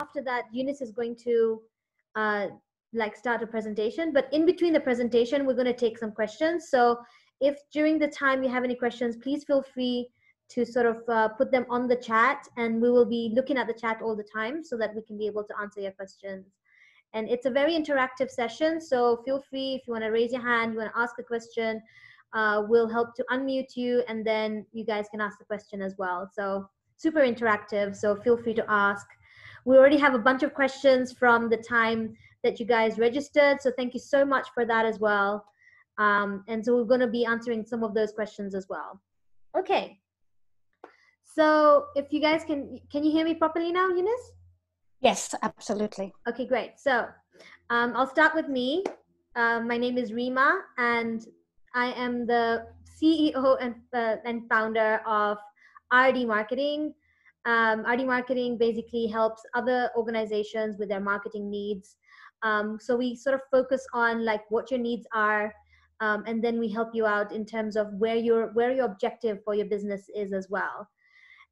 after that, Eunice is going to like start a presentation. But in between the presentation, we're going to take some questions. So if during the time you have any questions, please feel free to sort of put them on the chat, and we will be looking at the chat all the time so that we can be able to answer your questions. And it's a very interactive session, so feel free if you want to raise your hand, you want to ask a question, we'll help to unmute you, and then you guys can ask the question as well. So super interactive, so feel free to ask. We already have a bunch of questions from the time that you guys registered, so thank you so much for that as well. And so we're going to be answering some of those questions as well. Okay, so if you guys can you hear me properly now, Eunice? Yes, absolutely. Okay, great. So I'll start with me. My name is Reema, and I am the CEO and founder of Ardy Marketing. Ardy Marketing basically helps other organizations with their marketing needs. So we sort of focus on like what your needs are, and then we help you out in terms of where your objective for your business is as well.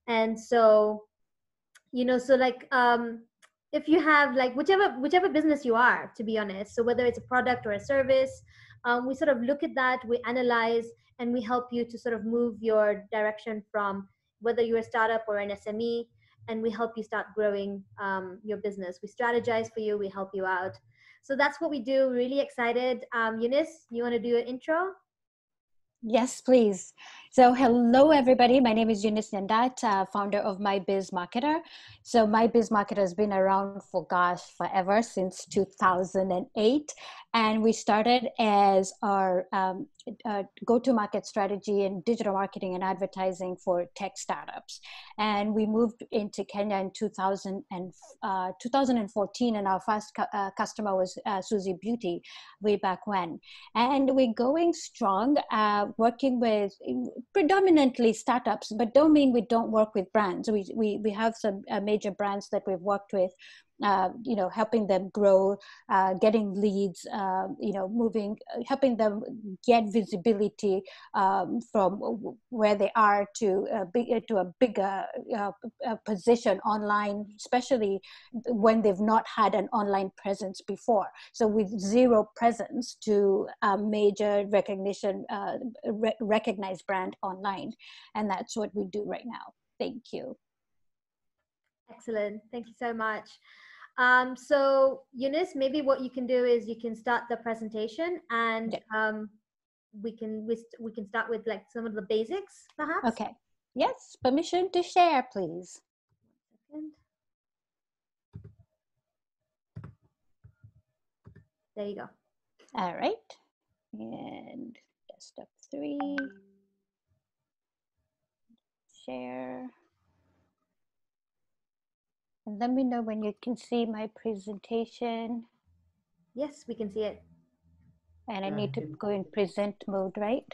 And so, you know, so like if you have like whichever business you are, to be honest, so whether it's a product or a service, we sort of look at that, we analyze, and we help you to sort of move your direction from whether you're a startup or an SME, and we help you start growing your business. We strategize for you, we help you out. So that's what we do. Really excited. Eunice, you want to do an intro? Yes, please. So hello, everybody. My name is Eunice Nyandat, founder of MyBizMarketer. So MyBizMarketer has been around for, forever, since 2008. And we started as our go-to-market strategy in digital marketing and advertising for tech startups. And we moved into Kenya in 2014, and our first customer was Susie Beauty way back when. And we're going strong, working with predominantly startups, but don't mean we don't work with brands. We have some major brands that we've worked with, helping them grow, getting leads, helping them get visibility from where they are to a bigger position online, especially when they've not had an online presence before. So with zero presence to a major recognized brand online. And that's what we do right now. Thank you. Excellent. Thank you so much. So Eunice, maybe what you can do is you can start the presentation, and we can start with like some of the basics, perhaps. Okay. Yes. Permission to share, please. 1 second. There you go. All right. And desktop 3. Share. And let me know when you can see my presentation. Yes, we can see it. And I need to go in present mode, right?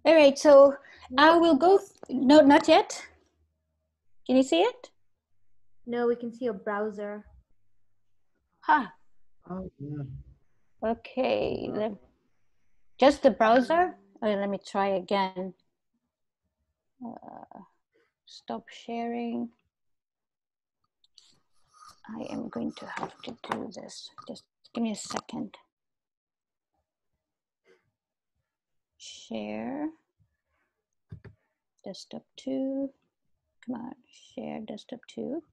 All right, so I will go. No, not yet. Can you see it? No, we can see your browser. Huh. Oh, yeah. Okay. Just the browser? Okay, let me try again. Stop sharing. I am going to have to do this. Just give me a second. Share. Desktop 2. Come on, share desktop 2.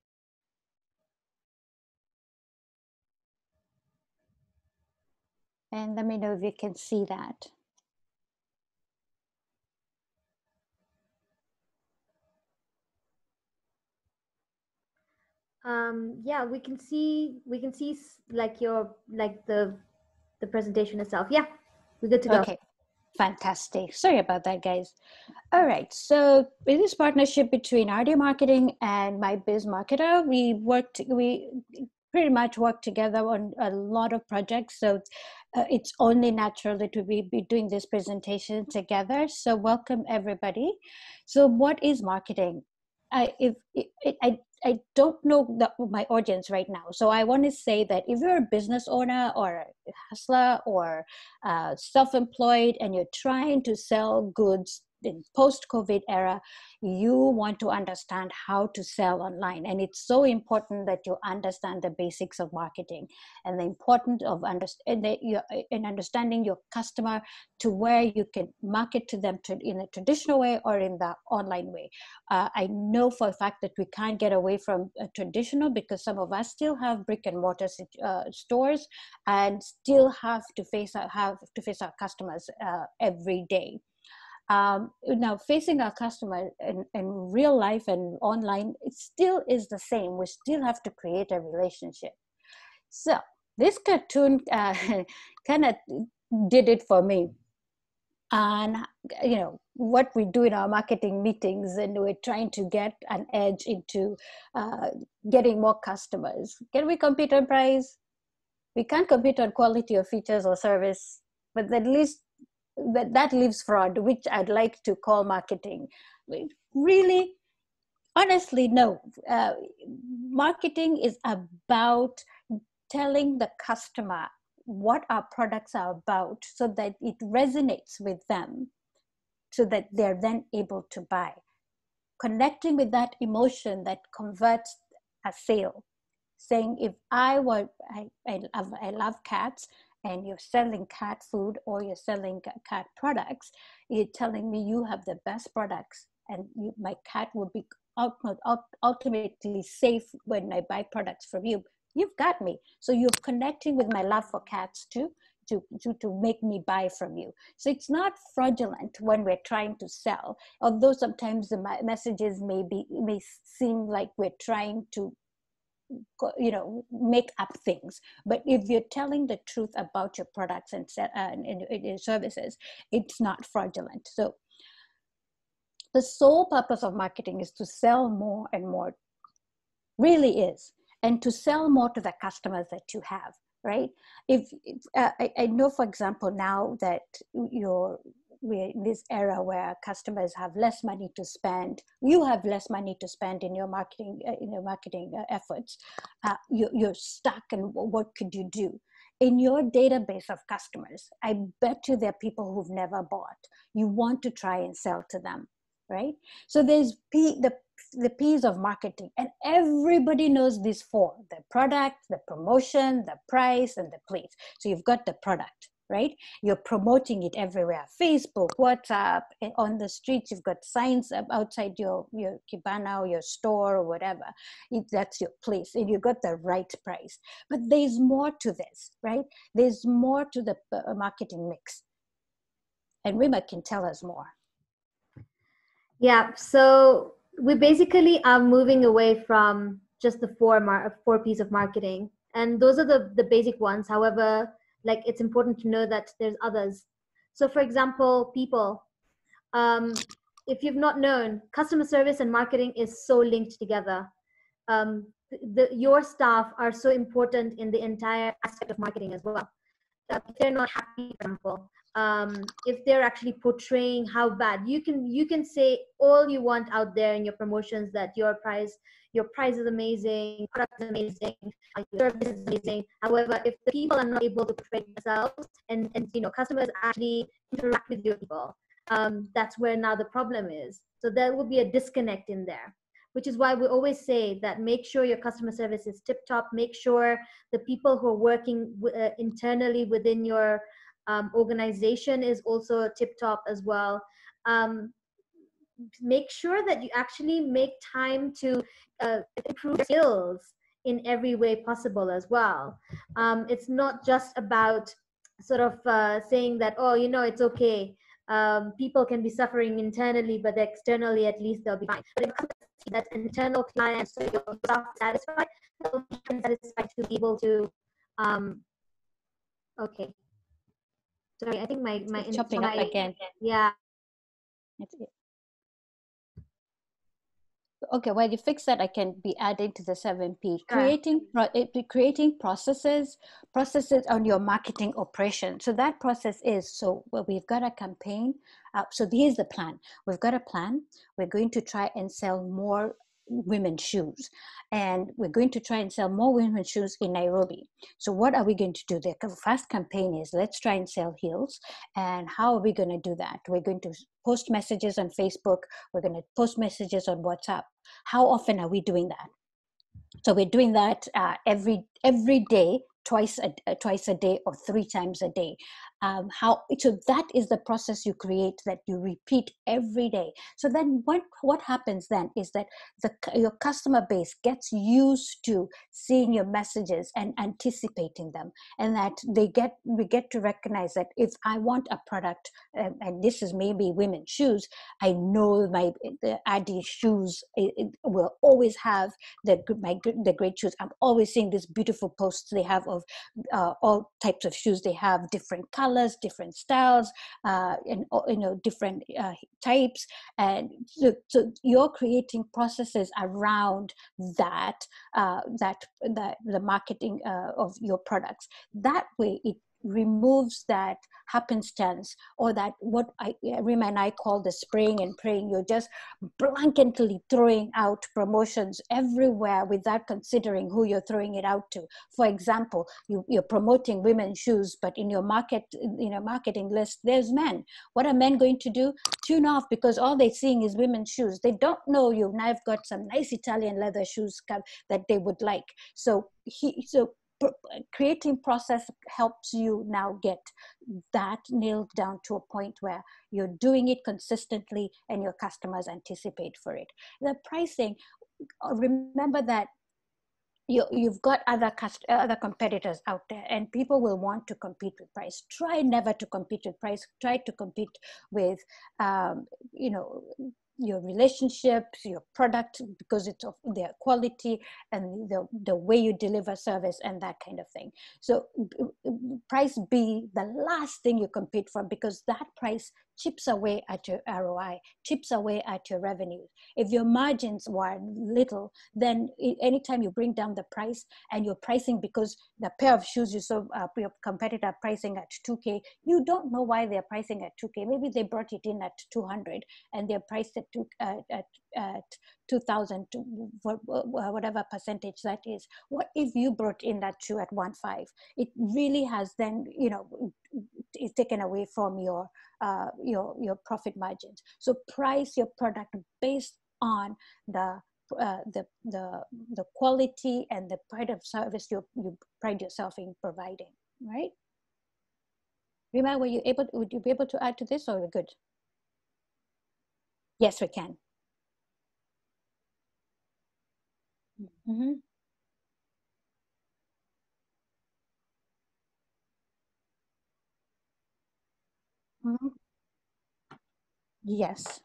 And let me know if you can see that. Yeah, we can see like your the presentation itself. Yeah, we're good to go. Okay, fantastic. Sorry about that, guys. All right, so with this partnership between Ardy Marketing and MyBizMarketer, we pretty much work together on a lot of projects. So it's only natural that we be doing this presentation together. So welcome, everybody. So what is marketing? I don't know my audience right now. So I want to say that if you're a business owner or a hustler or self-employed and you're trying to sell goods in post-COVID era, you want to understand how to sell online. And it's so important that you understand the basics of marketing and the importance of understanding your customer to where you can market to them in a traditional way or in the online way. I know for a fact that we can't get away from traditional because some of us still have brick and mortar stores and still have to face our customers every day. Now, facing our customer in real life and online, it still is the same. We still have to create a relationship. So this cartoon kind of did it for me. And what we do in our marketing meetings, and we're trying to get an edge into getting more customers. Can we compete on price? We can't compete on quality of features or service, but at least that leaves fraud, which I'd like to call marketing. Really, honestly, no. Marketing is about telling the customer what our products are about so that it resonates with them, so that they're then able to buy. Connecting with that emotion that converts a sale. Saying, if I love cats, and you're selling cat food or you're selling cat products, you're telling me you have the best products, and my cat will be ultimately safe when I buy products from you. You've got me. So you're connecting with my love for cats too, to make me buy from you. So it's not fraudulent when we're trying to sell, although sometimes the messages may seem like we're trying to make up things. But if you're telling the truth about your products and services, it's not fraudulent. So the sole purpose of marketing is to sell more and more, really is, and to sell more to the customers that you have, right? I know, for example, now that we're in this era where customers have less money to spend, you have less money to spend in your marketing efforts. You're stuck, and what could you do? In your database of customers, I bet you there are people who've never bought. You want to try and sell to them, right? So there's the P's of marketing, and everybody knows these four: the product, the promotion, the price, and the place. So you've got the product, right? You're promoting it everywhere: Facebook, WhatsApp, on the streets. You've got signs outside your kibana or your store or whatever. That's your place, and you've got the right price. But there's more to this, right? There's more to the marketing mix, and Reema can tell us more. Yeah, so we basically are moving away from just the four P's of marketing, and those are the basic ones. However, like, it's important to know that there's others. So for example, people, if you've not known, customer service and marketing is so linked together. Your staff are so important in the entire aspect of marketing as well. If they're not happy, for example, if they're actually portraying how bad, you can say all you want out there in your promotions that your price is amazing, product is amazing, your service is amazing. However, if the people are not able to portray themselves, and customers actually interact with your people, that's where now the problem is. So there will be a disconnect in there, which is why we always say that make sure your customer service is tip top. Make sure the people who are working internally within your organization is also tip top as well. Make sure that you actually make time to improve skills in every way possible as well. It's not just about sort of saying that, oh, it's okay. People can be suffering internally, but externally at least they'll be fine. But if you see that internal clients, so your staff satisfied, they'll be satisfied to be able to. Okay. Sorry, I think my chopping up again. Yeah. That's it. Okay, while you fix that, I can be adding to the 7P. Sure. Creating processes on your marketing operation. So that process is, we've got a campaign. So here's the plan. We've got a plan. We're going to try and sell more women's shoes, and we're going to try and sell more women's shoes in Nairobi. So what are we going to do? The first campaign is, let's try and sell heels. And how are we going to do that? We're going to post messages on Facebook. We're going to post messages on WhatsApp. How often are we doing that? So we're doing that every day, twice a day, or 3 times a day. So that is the process you create, that you repeat every day. So then what happens then is that your customer base gets used to seeing your messages and anticipating them, and that we get to recognize that if I want a product, and this is maybe women's shoes, I know the Ardy shoes, it will always have the great shoes. I'm always seeing these beautiful posts they have of all types of shoes. They have different colors, different styles, and different types. And so you're creating processes around the marketing of your products. That way, it removes that happenstance, or that what Reema and I call the spraying and praying. You're just blanketly throwing out promotions everywhere without considering who you're throwing it out to. For example, you're promoting women's shoes, but in your marketing list, there's men. What are men going to do? Tune off, because all they're seeing is women's shoes. They don't know you've now got some nice Italian leather shoes that they would like. So creating process helps you now get that nailed down to a point where you're doing it consistently and your customers anticipate for it. The pricing, remember that you've got other competitors out there, and people will want to compete with price. Try never to compete with price. Try to compete with your relationships, your product, because it's of their quality and the way you deliver service and that kind of thing. So price be the last thing you compete from, because that price chips away at your ROI, chips away at your revenue. If your margins were little, then anytime you bring down the price, and you're pricing because the pair of shoes you saw your competitor pricing at 2K, you don't know why they're pricing at 2K. Maybe they brought it in at 200 and they're priced at 2,000, for whatever percentage that is. What if you brought in that shoe at 1.5? It really has then, is taken away from your profit margins. So price your product based on the quality and the kind of service you pride yourself in providing, right? Reema, would you be able to add to this, or we're good? Yes, we can. Mm-hmm. Mm-hmm. Yes.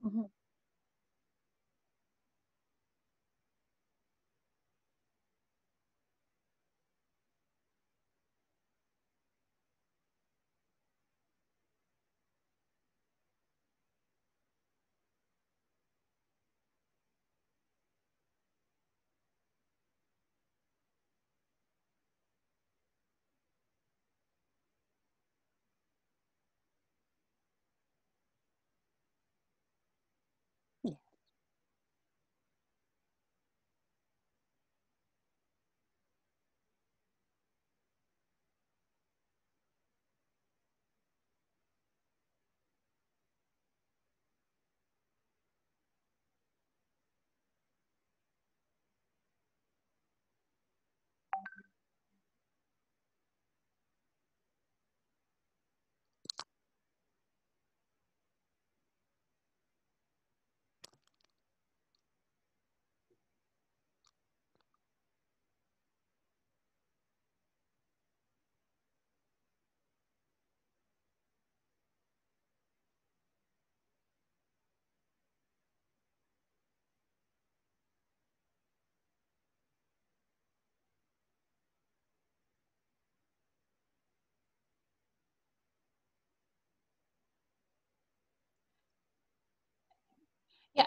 Mm-hmm.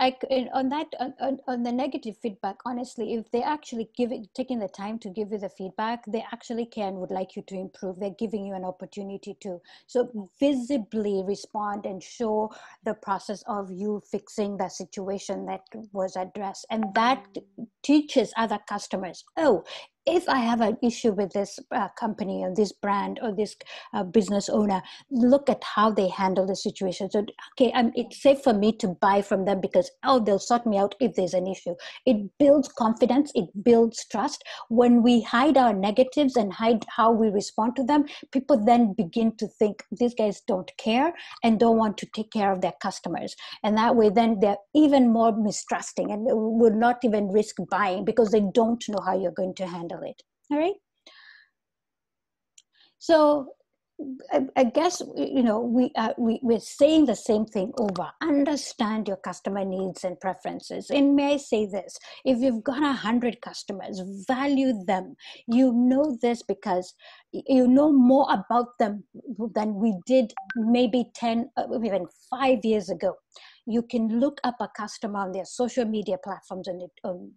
on that, on the negative feedback, honestly, if they actually taking the time to give you the feedback, they actually would like you to improve. They're giving you an opportunity to. So visibly respond and show the process of you fixing the situation that was addressed. And that teaches other customers, oh, if I have an issue with this company or this brand or this business owner, look at how they handle the situation. So, okay, it's safe for me to buy from them because, oh, they'll sort me out if there's an issue. It builds confidence. It builds trust. When we hide our negatives and hide how we respond to them, people then begin to think these guys don't care and don't want to take care of their customers. And that way, then they're even more mistrusting and will not even risk buying because they don't know how you're going to handle it. All right. So I guess, we're saying the same thing over. Understand your customer needs and preferences. And may I say this, if you've got 100 customers, value them. You know this because you know more about them than we did maybe 10, even 5 years ago. You can look up a customer on their social media platforms, on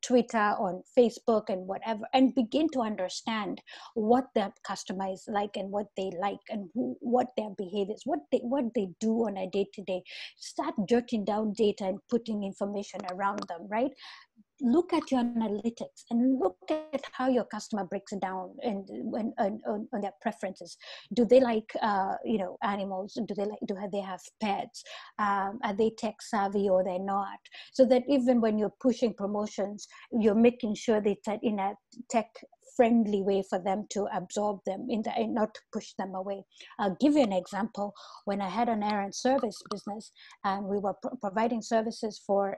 Twitter, on Facebook, and whatever, and begin to understand what that customer is like and what they like and what their behaviors, what they do on a day-to-day. Start jotting down data and putting information around them, right? Look at your analytics and look at how your customer breaks it down and on their preferences. Do they like animals? Do they have pets? Are they tech savvy or they're not? So that even when you're pushing promotions, you're making sure that it's in a tech friendly way for them to absorb them and not to push them away. I'll give you an example. When I had an errand service business and we were providing services for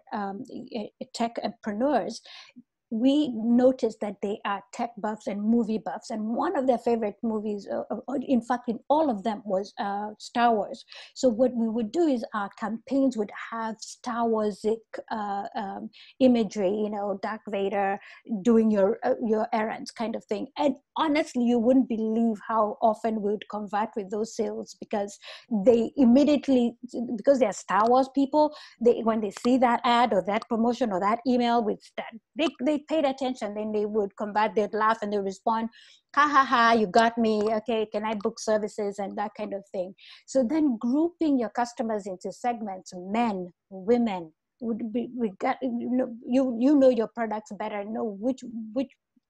tech entrepreneurs, we noticed that they are tech buffs and movie buffs, and one of their favorite movies, in fact in all of them, was Star Wars. So what we would do is our campaigns would have Star Wars-ic imagery, Darth Vader doing your errands kind of thing. And honestly, you wouldn't believe how often we would convert with those sales, because they immediately, because they're Star Wars people, when they see that ad or that promotion or that email with that, they paid attention. Then they would come back, they'd laugh and they respond, ha ha ha, you got me, okay, can I book services, and that kind of thing. So then grouping your customers into segments, men, women, would be, we got, you know your products better, know which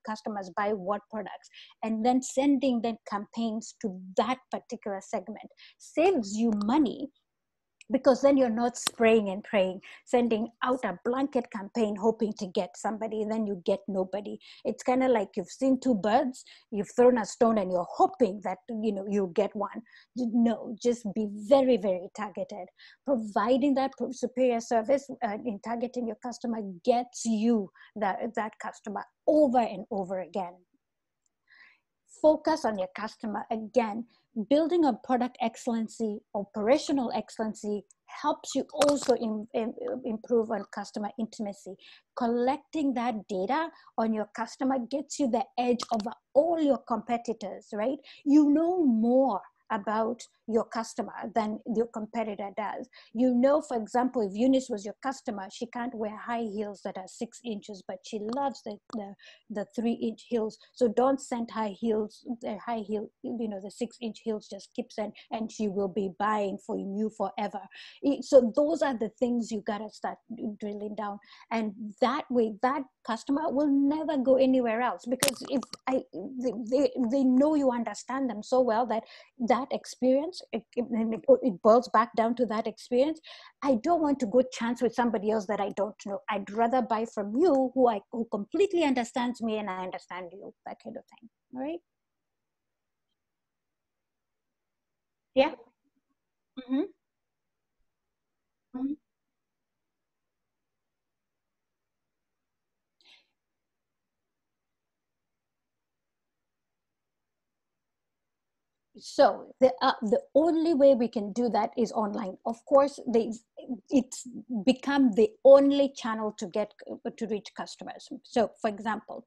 customers buy what products, and then sending them campaigns to that particular segment saves you money, because then you're not spraying and praying, sending out a blanket campaign hoping to get somebody, and then you get nobody. It's kind of like you've seen two birds, you've thrown a stone and you're hoping that you get one. No, just be very, very targeted. Providing that superior service in targeting your customer gets you that customer over and over again. Focus on your customer. Again, building on product excellency, operational excellency helps you also improve on customer intimacy. Collecting that data on your customer gets you the edge over all your competitors, right? You know more about your customer than your competitor does. For example, if Eunice was your customer, she can't wear high heels that are 6 inches, but she loves the 3-inch heels. So don't send high heels, the 6-inch heels just keep sending, and she will be buying for you forever. So those are the things you gotta start drilling down, and that way that customer will never go anywhere else, because if they know you understand them so well that experience, it boils back down to that experience. I don't want to go chance with somebody else that I don't know. I'd rather buy from you who completely understands me and I understand you, that kind of thing. All right. Yeah. Mm-hmm. Mm-hmm. So the only way we can do that is online. Of course, it's become the only channel to reach customers. So, for example,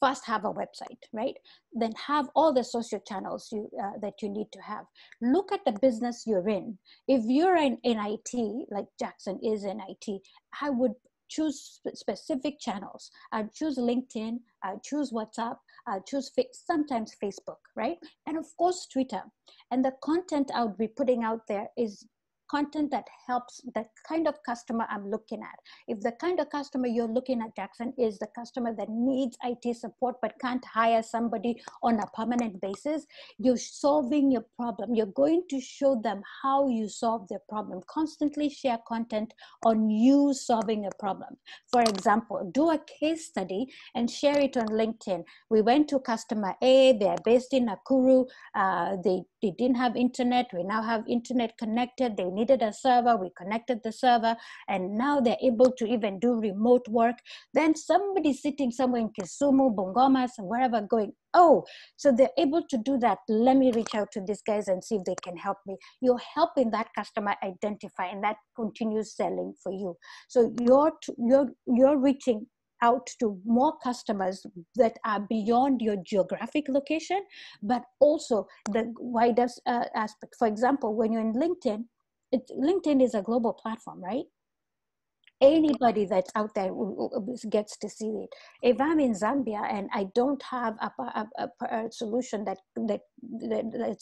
first have a website, right? Then have all the social channels that you need to have. Look at the business you're in. If you're in IT, like Jackson is in IT, I would choose specific channels. I'd choose LinkedIn, I'd choose WhatsApp, I'd choose sometimes Facebook, right? And of course, Twitter. And the content I would be putting out there is content that helps the kind of customer I'm looking at. If the kind of customer you're looking at, Jackson, is the customer that needs IT support but can't hire somebody on a permanent basis, you're solving your problem. You're going to show them how you solve their problem. Constantly share content on you solving a problem. For example, do a case study and share it on LinkedIn. We went to customer A, they're based in Nakuru, they didn't have internet, we now have internet connected, they needed a server, we connected the server, and now they're able to even do remote work. Then somebody sitting somewhere in Kisumu, Bungoma, wherever going, oh, so they're able to do that. Let me reach out to these guys and see if they can help me. You're helping that customer identify, and that continues selling for you. So you're reaching out to more customers that are beyond your geographic location, but also the wider aspect. For example, when you're in LinkedIn, LinkedIn is a global platform, right? Anybody that's out there gets to see it. If I'm in Zambia and I don't have a solution that's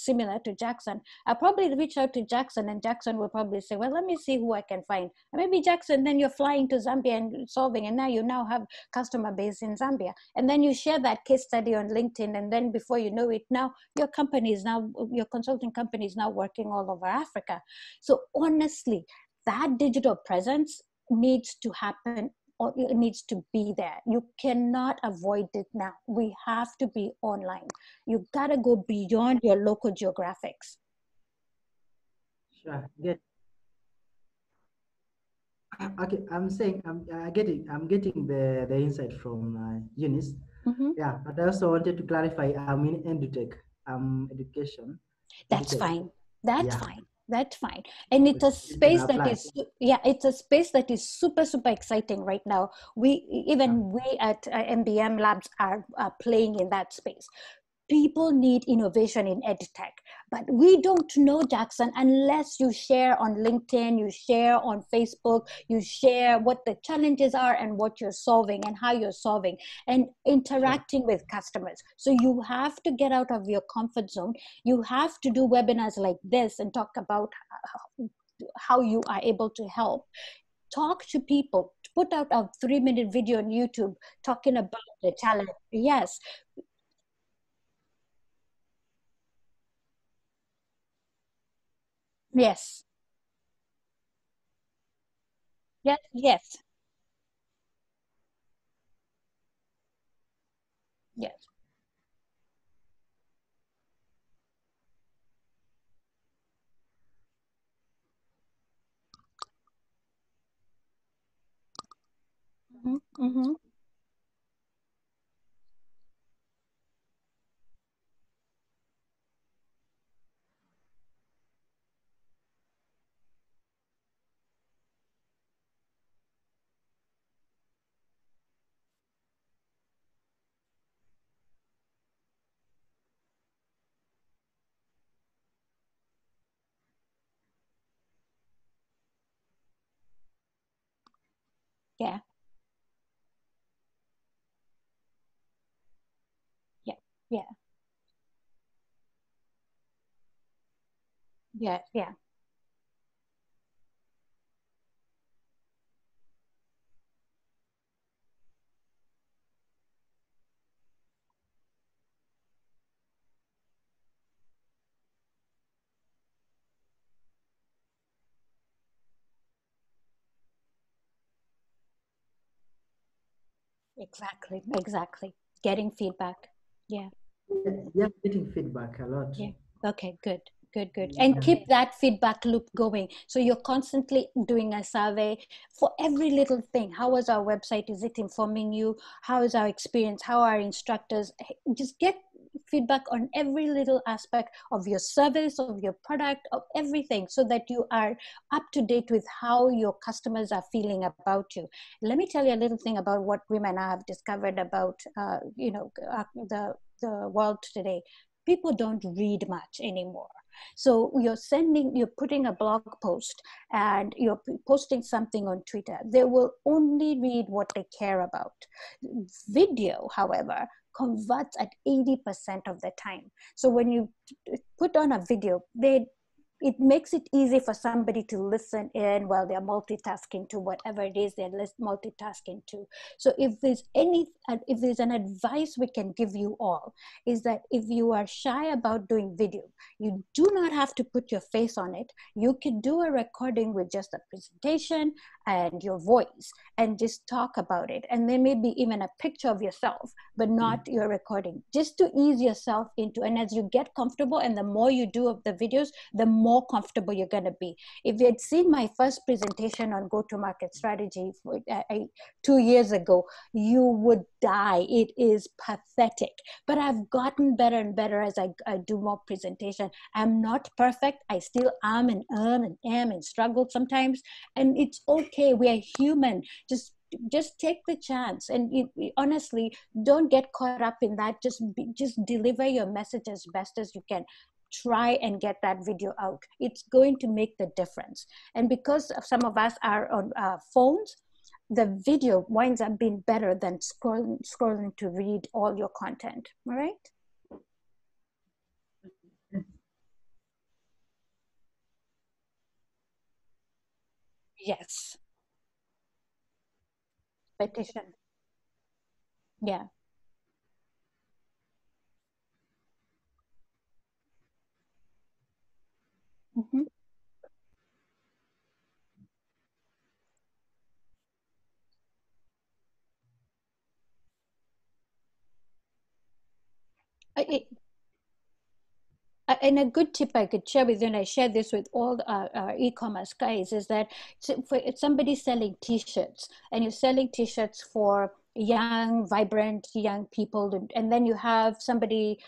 similar to Jackson, I'll probably reach out to Jackson, and Jackson will probably say, well, let me see who I can find. And maybe Jackson, then you're flying to Zambia and solving, and now you have customer base in Zambia. And then you share that case study on LinkedIn, and then before you know it, now your consulting company is now working all over Africa. So honestly, that digital presence needs to happen, or it needs to be there. You cannot avoid it now. We have to be online. You gotta go beyond your local geographics. Sure. Get. Okay, I'm saying I'm getting the insight from Eunice. Mm-hmm. Yeah, but I also wanted to clarify. I'm in edutech. Education. That's Edutech. fine. That's Yeah. fine. That's fine. And it's a space that is, it's a space that is super, super exciting right now. We at MBM Labs are playing in that space. People need innovation in edtech, but we don't know, Jackson, unless you share on LinkedIn, you share on Facebook, you share what the challenges are and what you're solving and how you're solving and interacting with customers. So you have to get out of your comfort zone. You have to do webinars like this and talk about how you are able to help. Talk to people, put out a 3-minute video on YouTube talking about the challenge. Yes. Yes. Yes. Yes. Yes. Mm-hmm. Mm-hmm. Yeah. Yeah. Yeah. Yeah. Yeah. Exactly. Exactly. Getting feedback. Yeah. Yeah, getting feedback a lot. Yeah. Okay, good. Good, good. And keep that feedback loop going. So you're constantly doing a survey for every little thing. How was our website? Is it informing you? How is our experience? How are instructors? Just feedback on every little aspect of your service, of your product, of everything, so that you are up to date with how your customers are feeling about you. Let me tell you a little thing about what Reema and I have discovered about the world today. People don't read much anymore. So you're putting a blog post and you're posting something on Twitter. They will only read what they care about. Video, however, converts at 80% of the time. So when you put on a video, it makes it easy for somebody to listen in while they're multitasking to whatever it is they're multitasking to. So if there's an advice we can give you all, is that if you are shy about doing video, you do not have to put your face on it. You can do a recording with just a presentation and your voice and just talk about it. And there may be even a picture of yourself, but not your recording, just to ease yourself into. And as you get comfortable, and the more you do of the videos, the more comfortable you're going to be. If you had seen my first presentation on go-to-market strategy 2 years ago, you would die. It is pathetic. But I've gotten better and better as I do more presentation. I'm not perfect. I still am and am and struggle sometimes. And it's okay. We are human. Just take the chance, and honestly, don't get caught up in that. Just deliver your message as best as you can. Try and get that video out. It's going to make the difference. And because some of us are on phones, the video winds up being better than scrolling to read all your content. All right? Yes. Petition. Yeah. Mm-hmm. And a good tip I could share with you, and I share this with all our e-commerce guys, is that if somebody's selling t-shirts and you're selling t-shirts for young, vibrant young people, and then you have somebody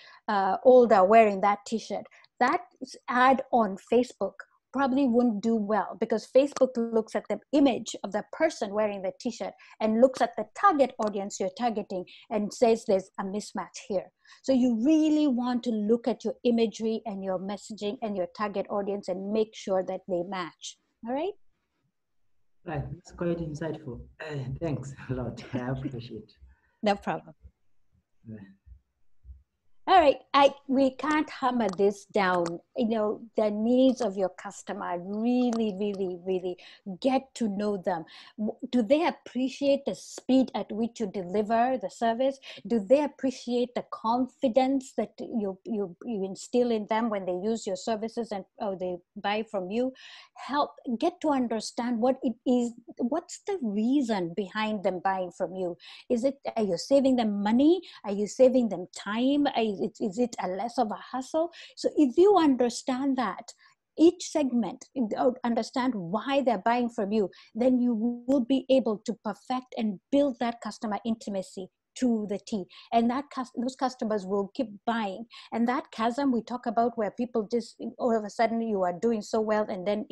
older wearing that t-shirt, that ad on Facebook probably wouldn't do well, because Facebook looks at the image of the person wearing the t-shirt and looks at the target audience you're targeting and says there's a mismatch here. So you really want to look at your imagery and your messaging and your target audience and make sure that they match. All right? Right, that's quite insightful. Thanks a lot. I appreciate. No problem. Yeah. All right, we can't hammer this down. The needs of your customer, really, really, really get to know them. Do they appreciate the speed at which you deliver the service? Do they appreciate the confidence that you instill in them when they use your services and they buy from you? Get to understand what it is. What's the reason behind them buying from you? Are you saving them money? Are you saving them time? Is it a less of a hassle? So if you understand that, each segment, understand why they're buying from you, then you will be able to perfect and build that customer intimacy to the T. And those customers will keep buying. And that chasm we talk about, where people just all of a sudden you are doing so well, and then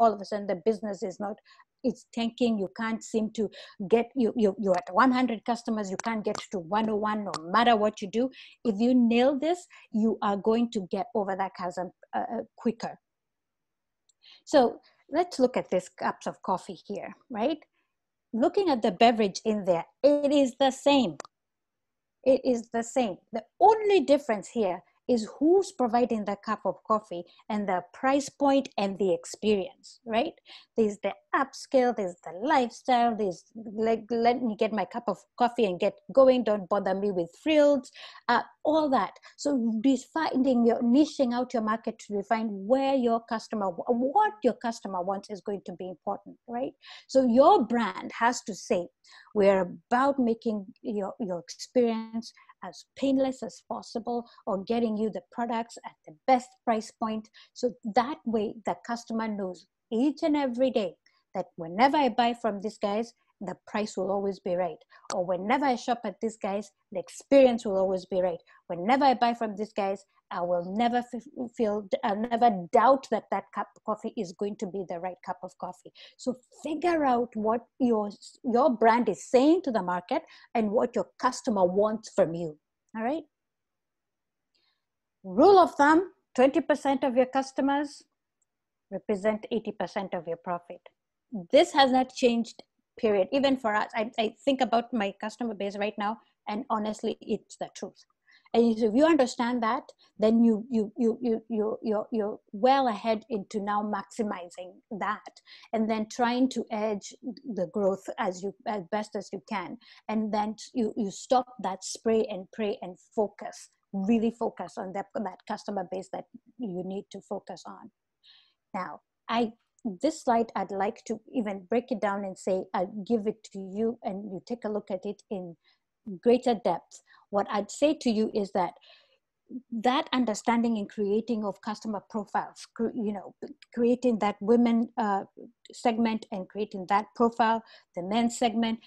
all of a sudden the business is not, it's tanking. You can't seem to get, you're at 100 customers, you can't get to 101 no matter what you do. If you nail this, you are going to get over that chasm quicker. So let's look at this cups of coffee here, right? Looking at the beverage in there, it is the same. It is the same. The only difference here is who's providing the cup of coffee and the price point and the experience, right? There's the upscale, there's the lifestyle, there's like, let me get my cup of coffee and get going, don't bother me with frills, all that. So niching out your market to define what your customer wants is going to be important, right? So your brand has to say, we're about making your experience as painless as possible, or getting you the products at the best price point. So that way the customer knows each and every day that whenever I buy from these guys, the price will always be right. Or whenever I shop at these guys, the experience will always be right. Whenever I buy from these guys, I will never I'll never doubt that that cup of coffee is going to be the right cup of coffee. So figure out what your brand is saying to the market and what your customer wants from you. All right. Rule of thumb, 20% of your customers represent 80% of your profit. This has not changed, period. Even for us, I think about my customer base right now, and honestly, it's the truth. And if you understand that, then you're well ahead into now maximizing that, and then trying to edge the growth as best as you can. And then you stop that spray and pray and focus, really focus on that customer base that you need to focus on. Now, this slide, I'd like to even break it down and say, I'll give it to you and you take a look at it in greater depth. What I'd say to you is that understanding and creating of customer profiles, creating that women segment and creating that profile, the men segment,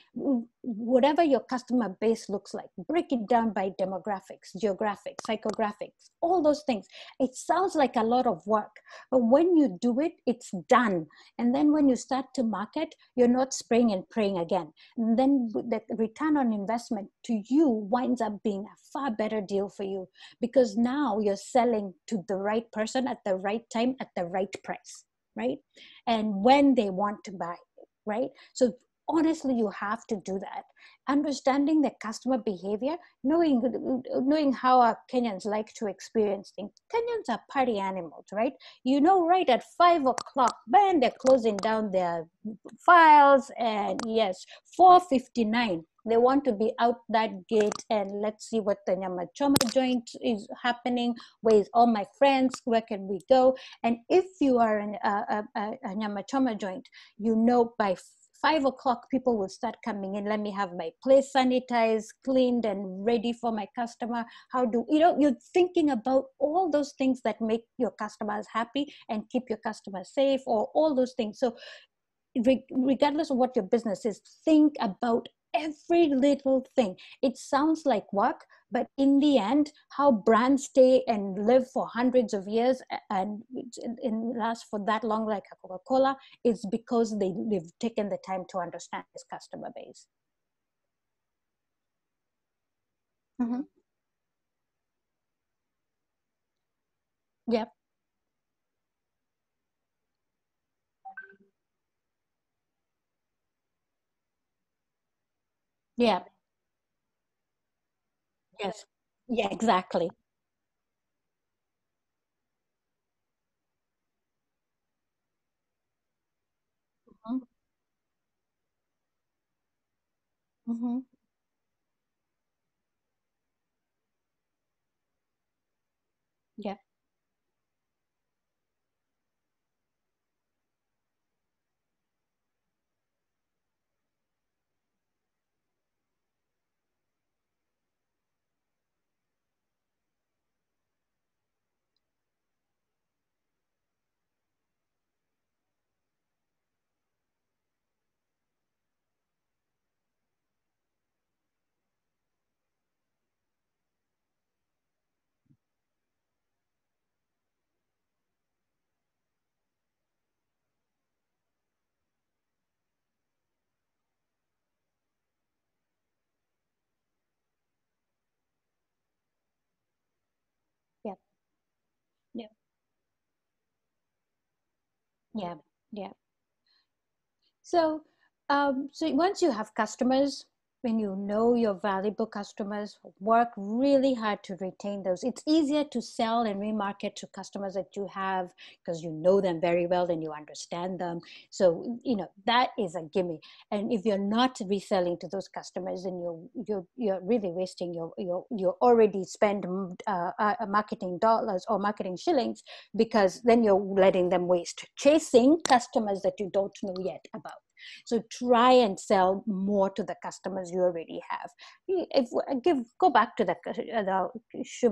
whatever your customer base looks like, break it down by demographics, geographics, psychographics, all those things. It sounds like a lot of work, but when you do it, it's done. And then when you start to market, you're not spraying and praying again. And then the return on investment to you winds up being a far better deal for you, because now you're selling to the right person at the right time at the right price, right? And when they want to buy, right? So honestly, you have to do that. Understanding the customer behavior, knowing how our Kenyans like to experience things. Kenyans are party animals, right? Right at 5 o'clock, man, they're closing down their files, and yes, 4:59. They want to be out that gate, and let's see what the Nyama Choma joint is happening. Where's all my friends? Where can we go? And if you are a Nyama Choma joint, by 5 o'clock, people will start coming in. Let me have my place sanitized, cleaned, and ready for my customer. You're thinking about all those things that make your customers happy and keep your customers safe, or all those things. So regardless of what your business is, think about every little thing. It sounds like work, but in the end, how brands stay and live for hundreds of years and last for that long, like a Coca-Cola, is because they've taken the time to understand this customer base. Mm-hmm. Yep. Yeah. Yes. Yeah, exactly. Mm-hmm. Mm-hmm. Yeah. Yeah. Yeah. Yeah. Yeah. So once you have customers, when you know your valuable customers, work really hard to retain those. It's easier to sell and remarket to customers that you have because you know them very well and you understand them. So that is a gimme. And if you're not reselling to those customers, then you're really wasting your already spent marketing dollars or marketing shillings, because then you're letting them waste chasing customers that you don't know yet about. So try and sell more to the customers you already have. If go back to the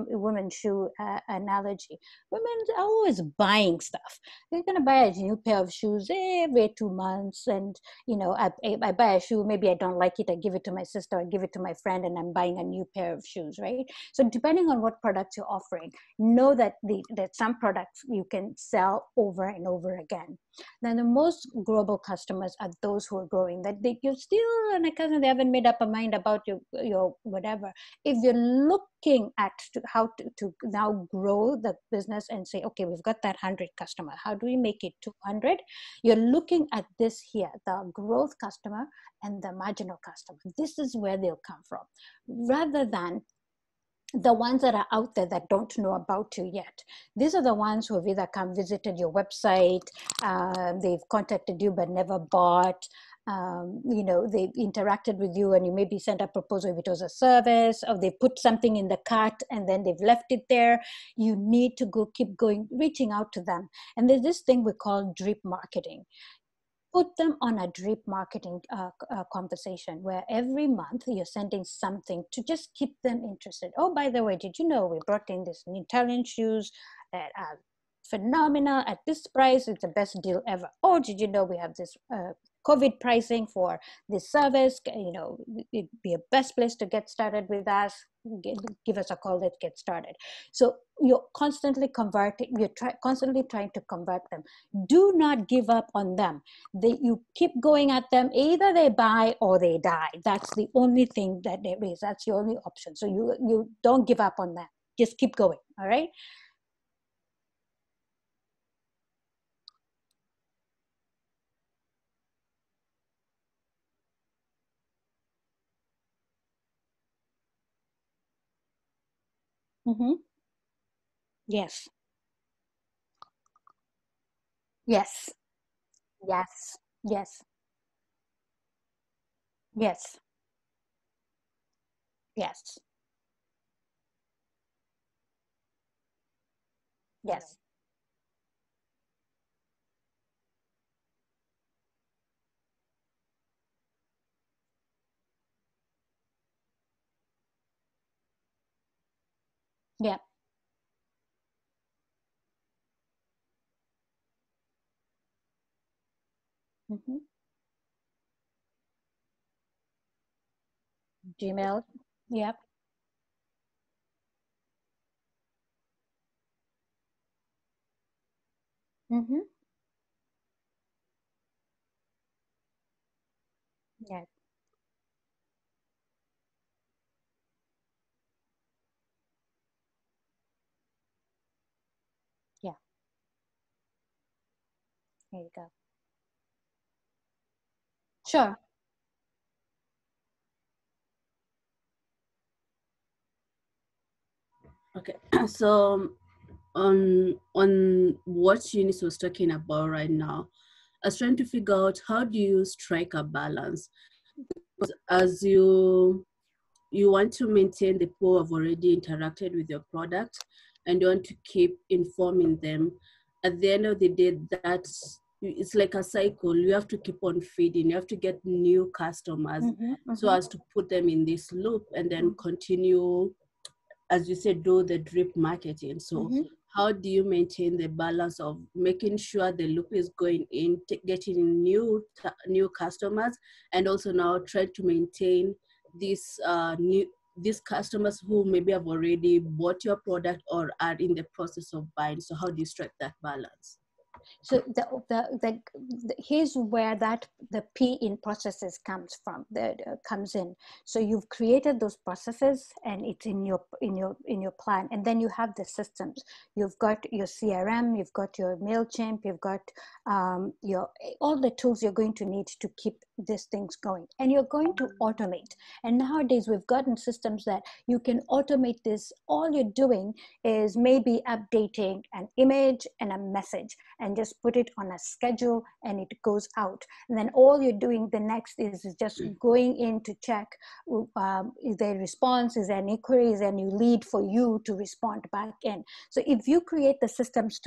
women's shoe analogy. Women are always buying stuff. They're gonna buy a new pair of shoes every 2 months, and I buy a shoe, maybe I don't like it, I give it to my sister, I give it to my friend, and I'm buying a new pair of shoes, right? So depending on what products you're offering, know that that some products you can sell over and over again. Now, the most global customers are those who are growing, that you're still on a cousin, they haven't made up a mind about your whatever. If you're looking at how to now grow the business and say, okay, we've got that 100 customer, how do we make it 200? You're looking at this here, the growth customer and the marginal customer. This is where they'll come from, rather than the ones that are out there that don't know about you yet. These are the ones who have either come visited your website, they've contacted you but never bought, they've interacted with you and you maybe sent a proposal if it was a service, or they put something in the cart and then they've left it there. You need to keep going, reaching out to them. And there's this thing we call drip marketing. Put them on a drip marketing conversation where every month you're sending something to just keep them interested. Oh, by the way, did you know we brought in this new Italian shoes that are phenomenal at this price? It's the best deal ever. Oh, did you know we have this COVID pricing for this service? It'd be a best place to get started with us. Give us a call, let's get started. So you're constantly converting, constantly trying to convert them. Do not give up on them. You keep going at them, either they buy or they die. That's the only thing that there is. That's your only option. So you don't give up on them. Just keep going, all right? Mm-hmm. Yes. Yes. Yes. Yes. Yes. Yes. Yes. Yeah. Mm-hmm. Gmail. Yep. Mm-hmm. Yeah. Yeah. There you go. Sure. Okay, so on what Eunice was talking about right now, I was trying to figure out how do you strike a balance, because as you want to maintain the people who have already interacted with your product and you want to keep informing them. At the end of the day, it's like a cycle. You have to keep on feeding. You have to get new customers, Mm-hmm. so as to put them in this loop and then continue, as you said, do the drip marketing. So Mm-hmm. how do you maintain the balance of making sure the loop is going in, getting new customers, and also now try to maintain these customers who maybe have already bought your product or are in the process of buying? So how do you strike that balance? So here's where the P in processes comes from. That comes in. So you've created those processes, and it's in your plan. And then you have the systems. You've got your CRM. You've got your Mailchimp. You've got your all the tools you're going to need to keep these things going. And you're going to automate. And nowadays we've gotten systems that you can automate this. All you're doing is maybe updating an image and a message, and just put it on a schedule and it goes out. And then all you're doing the next is just going in to check, is there a response, is there an inquiry, is there a new lead for you to respond back in. So if you create the systems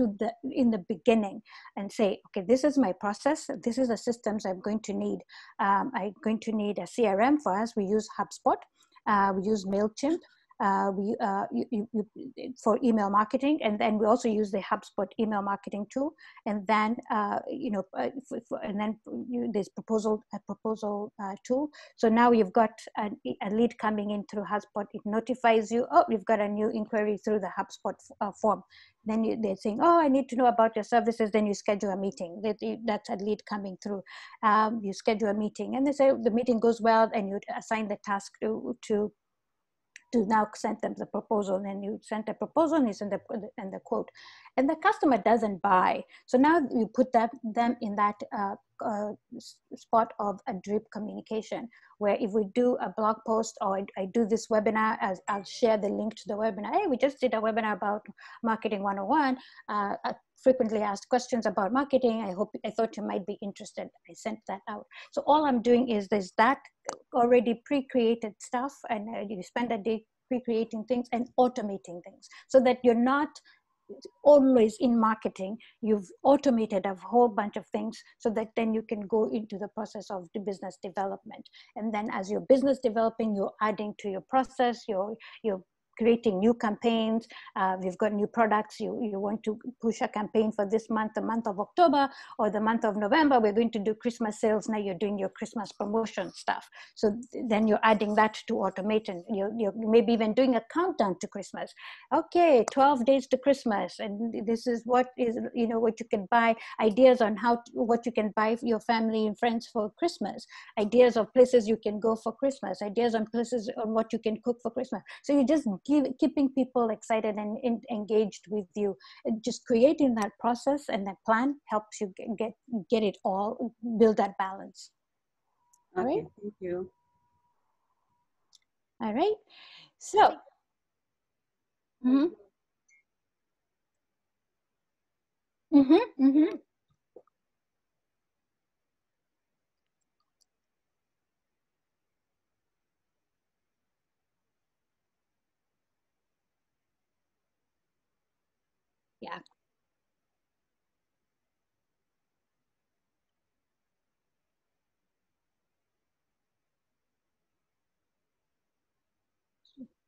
in the beginning and say, okay, this is my process, this is the systems I'm going to need. I'm going to need a CRM. For us, we use HubSpot, we use MailChimp, for email marketing, and then we also use the HubSpot email marketing tool, and then there's a proposal tool. So now you've got a lead coming in through HubSpot. It notifies you, oh, you've got a new inquiry through the HubSpot form. Then they're saying, oh, I need to know about your services. Then you schedule a meeting. That's a lead coming through. You schedule a meeting, and they say the meeting goes well, and you assign the task to now send them the proposal, and then you send the proposal and you send the quote, and the customer doesn't buy. So now you put them in that spot of a drip communication, where if we do a blog post or I do this webinar, I'll share the link to the webinar. Hey, we just did a webinar about marketing 101. Frequently asked questions about marketing. I thought you might be interested. I sent that out. So all I'm doing is there's that already pre-created stuff, and you spend a day pre-creating things and automating things, so that you're not always in marketing. You've automated a whole bunch of things, so that then you can go into the process of the business development. And then as your business developing, you're adding to your process, you're creating new campaigns. We've got new products. You want to push a campaign for this month, the month of October, or the month of November. We're going to do Christmas sales. Now you're doing your Christmas promotion stuff. So then you're adding that to automation. You're maybe even doing a countdown to Christmas. Okay, 12 days to Christmas, and this is what what you can buy. Ideas on what you can buy for your family and friends for Christmas. Ideas of places you can go for Christmas. Ideas on places on what you can cook for Christmas. So you just keeping people excited and engaged with you. Just creating that process and that plan helps you get it all, build that balance. All Okay, right. thank you. All right. So. Mm-hmm. Mm-hmm. Mm-hmm. Yeah.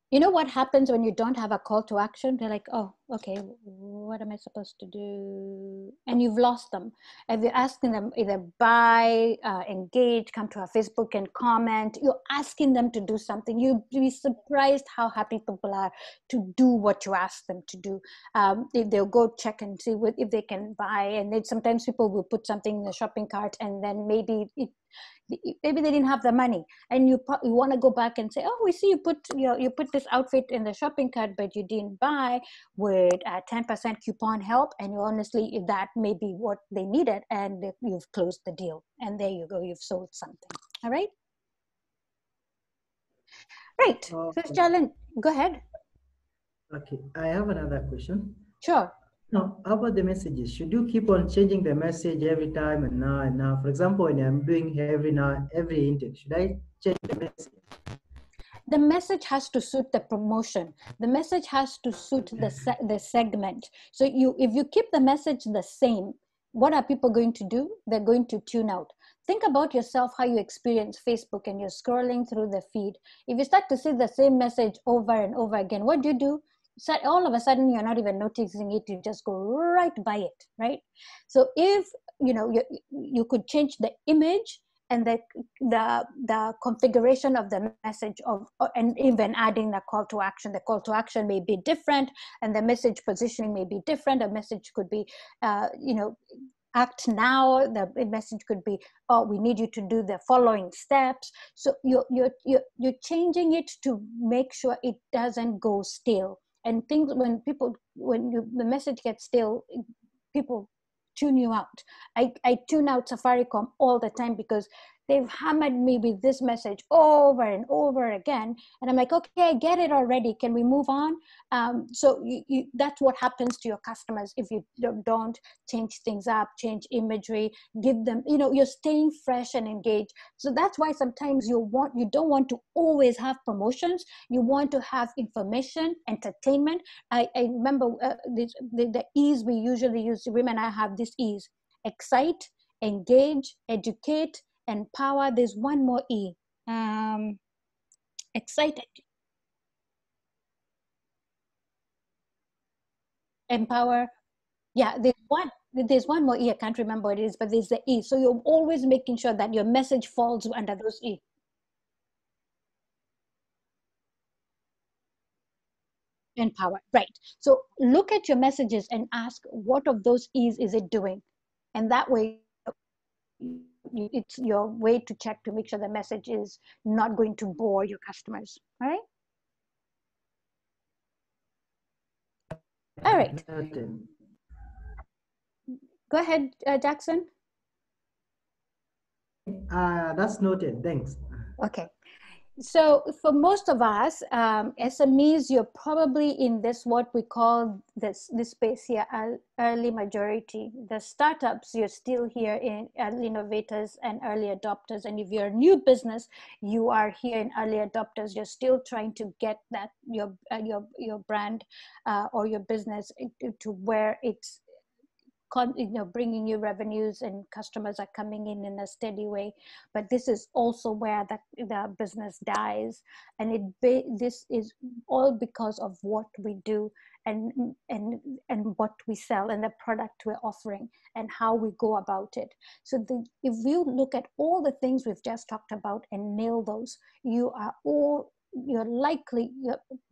You know what happens when you don't have a call to action? They're like, oh, okay, what am I supposed to do? And you've lost them. And you're asking them either buy, engage, come to our Facebook and comment. You're asking them to do something. You'd be surprised how happy people are to do what you ask them to do. They'll go check and see if they can buy. And then sometimes people will put something in the shopping cart, and then maybe they didn't have the money, and you want to go back and say, oh, we see you put this outfit in the shopping cart, but you didn't buy. Would a 10% coupon help? And you honestly, that may be what they needed, and you've closed the deal, and there you go, you've sold something. All right. Right. First challenge, go ahead. Okay, I have another question. Sure. Now, how about the messages? Should you keep on changing the message every time and now and now? For example, when I'm doing every intake, should I change the message? The message has to suit the promotion. The message has to suit the segment. So if you keep the message the same, what are people going to do? They're going to tune out. Think about yourself, how you experience Facebook, and you're scrolling through the feed. If you start to see the same message over and over again, what do? So all of a sudden, you're not even noticing it. You just go right by it, right? So if you could change the image and the configuration of the message and even adding the call to action. The call to action may be different, and the message positioning may be different. A message could be, act now. The message could be, oh, we need you to do the following steps. So you're changing it to make sure it doesn't go stale. And things when the message gets stale, people tune you out. I tune out Safaricom all the time because they've hammered me with this message over and over again. And I'm like, okay, I get it already. Can we move on? So that's what happens to your customers if you don't change things up, change imagery, give them, you're staying fresh and engaged. So that's why sometimes you don't want to always have promotions. You want to have information, entertainment. I remember the E's we usually use. Reema and I have this E's: excite, engage, educate, empower. There's one more E. Excite, empower. Yeah, there's one more E. I can't remember what it is, but there's the E. So you're always making sure that your message falls under those E. Empower, right. So look at your messages and ask, what of those E's is it doing? And that way, it's your way to check to make sure the message is not going to bore your customers. All right. All right. Go ahead, Jackson. That's noted. Thanks. Okay. So for most of us, SMEs, you're probably in this, what we call this space here, early majority. The startups, you're still here in early innovators and early adopters. And if you're a new business, you are here in early adopters. You're still trying to get that your brand or your business to where it's bringing you revenues and customers are coming in a steady way. But this is also where the business dies, and this is all because of what we do and what we sell and the product we're offering and how we go about it. So if you look at all the things we've just talked about and nail those, you're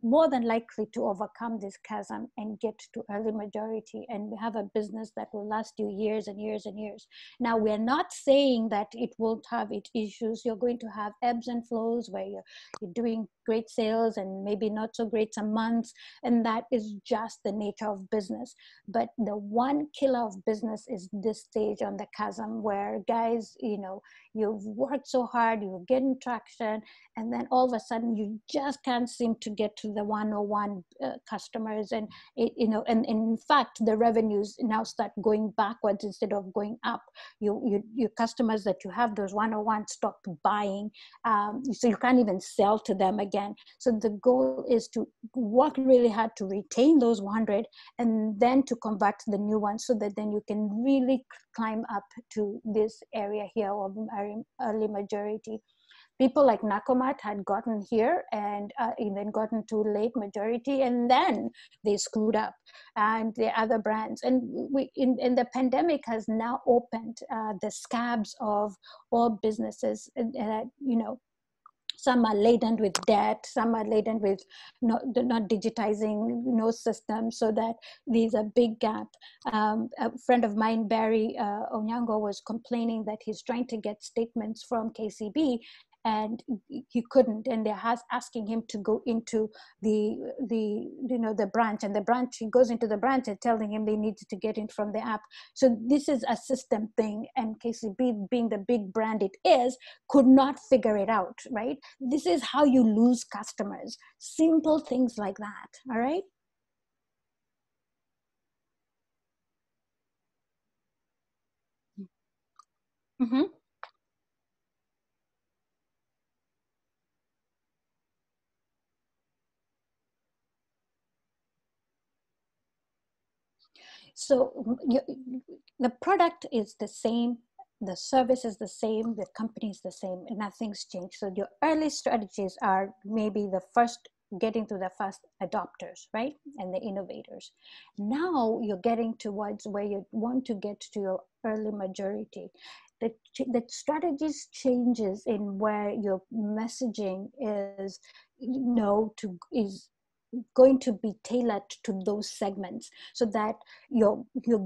more than likely to overcome this chasm and get to early majority and have a business that will last you years and years and years. Now, we're not saying that it won't have its issues. You're going to have ebbs and flows where you're doing great sales and maybe not so great some months, and that is just the nature of business. But the one killer of business is this stage on the chasm where, guys, you've worked so hard, you're getting traction, and then all of a sudden you just can't seem to get to the 101 customers, and and in fact the revenues now start going backwards instead of going up. Your customers that you have, those 101, stop buying, so you can't even sell to them again. So the goal is to work really hard to retain those 100 and then to convert the new ones, so that then you can really climb up to this area here of early majority. People like Nakomat had gotten here and then gotten to late majority, and then they screwed up, and the other brands. And the pandemic has now opened the scabs of all businesses. Some are laden with debt, some are laden with not digitizing no systems, so that there's a big gap. A friend of mine, Barry Onyango, was complaining that he's trying to get statements from KCB and he couldn't, and they're asking him to go into the branch, and the branch, he goes into the branch and telling him they needed to get in from the app. So this is a system thing, and KCB, being the big brand it is, could not figure it out, right? This is how you lose customers. Simple things like that. All right. Mm-hmm. So the product is the same, the service is the same, the company is the same, and nothing's changed. So your early strategies are maybe getting to the first adopters, right? And the innovators. Now you're getting towards where you want to get to your early majority. The strategies changes in where your messaging is, is going to be tailored to those segments, so that you're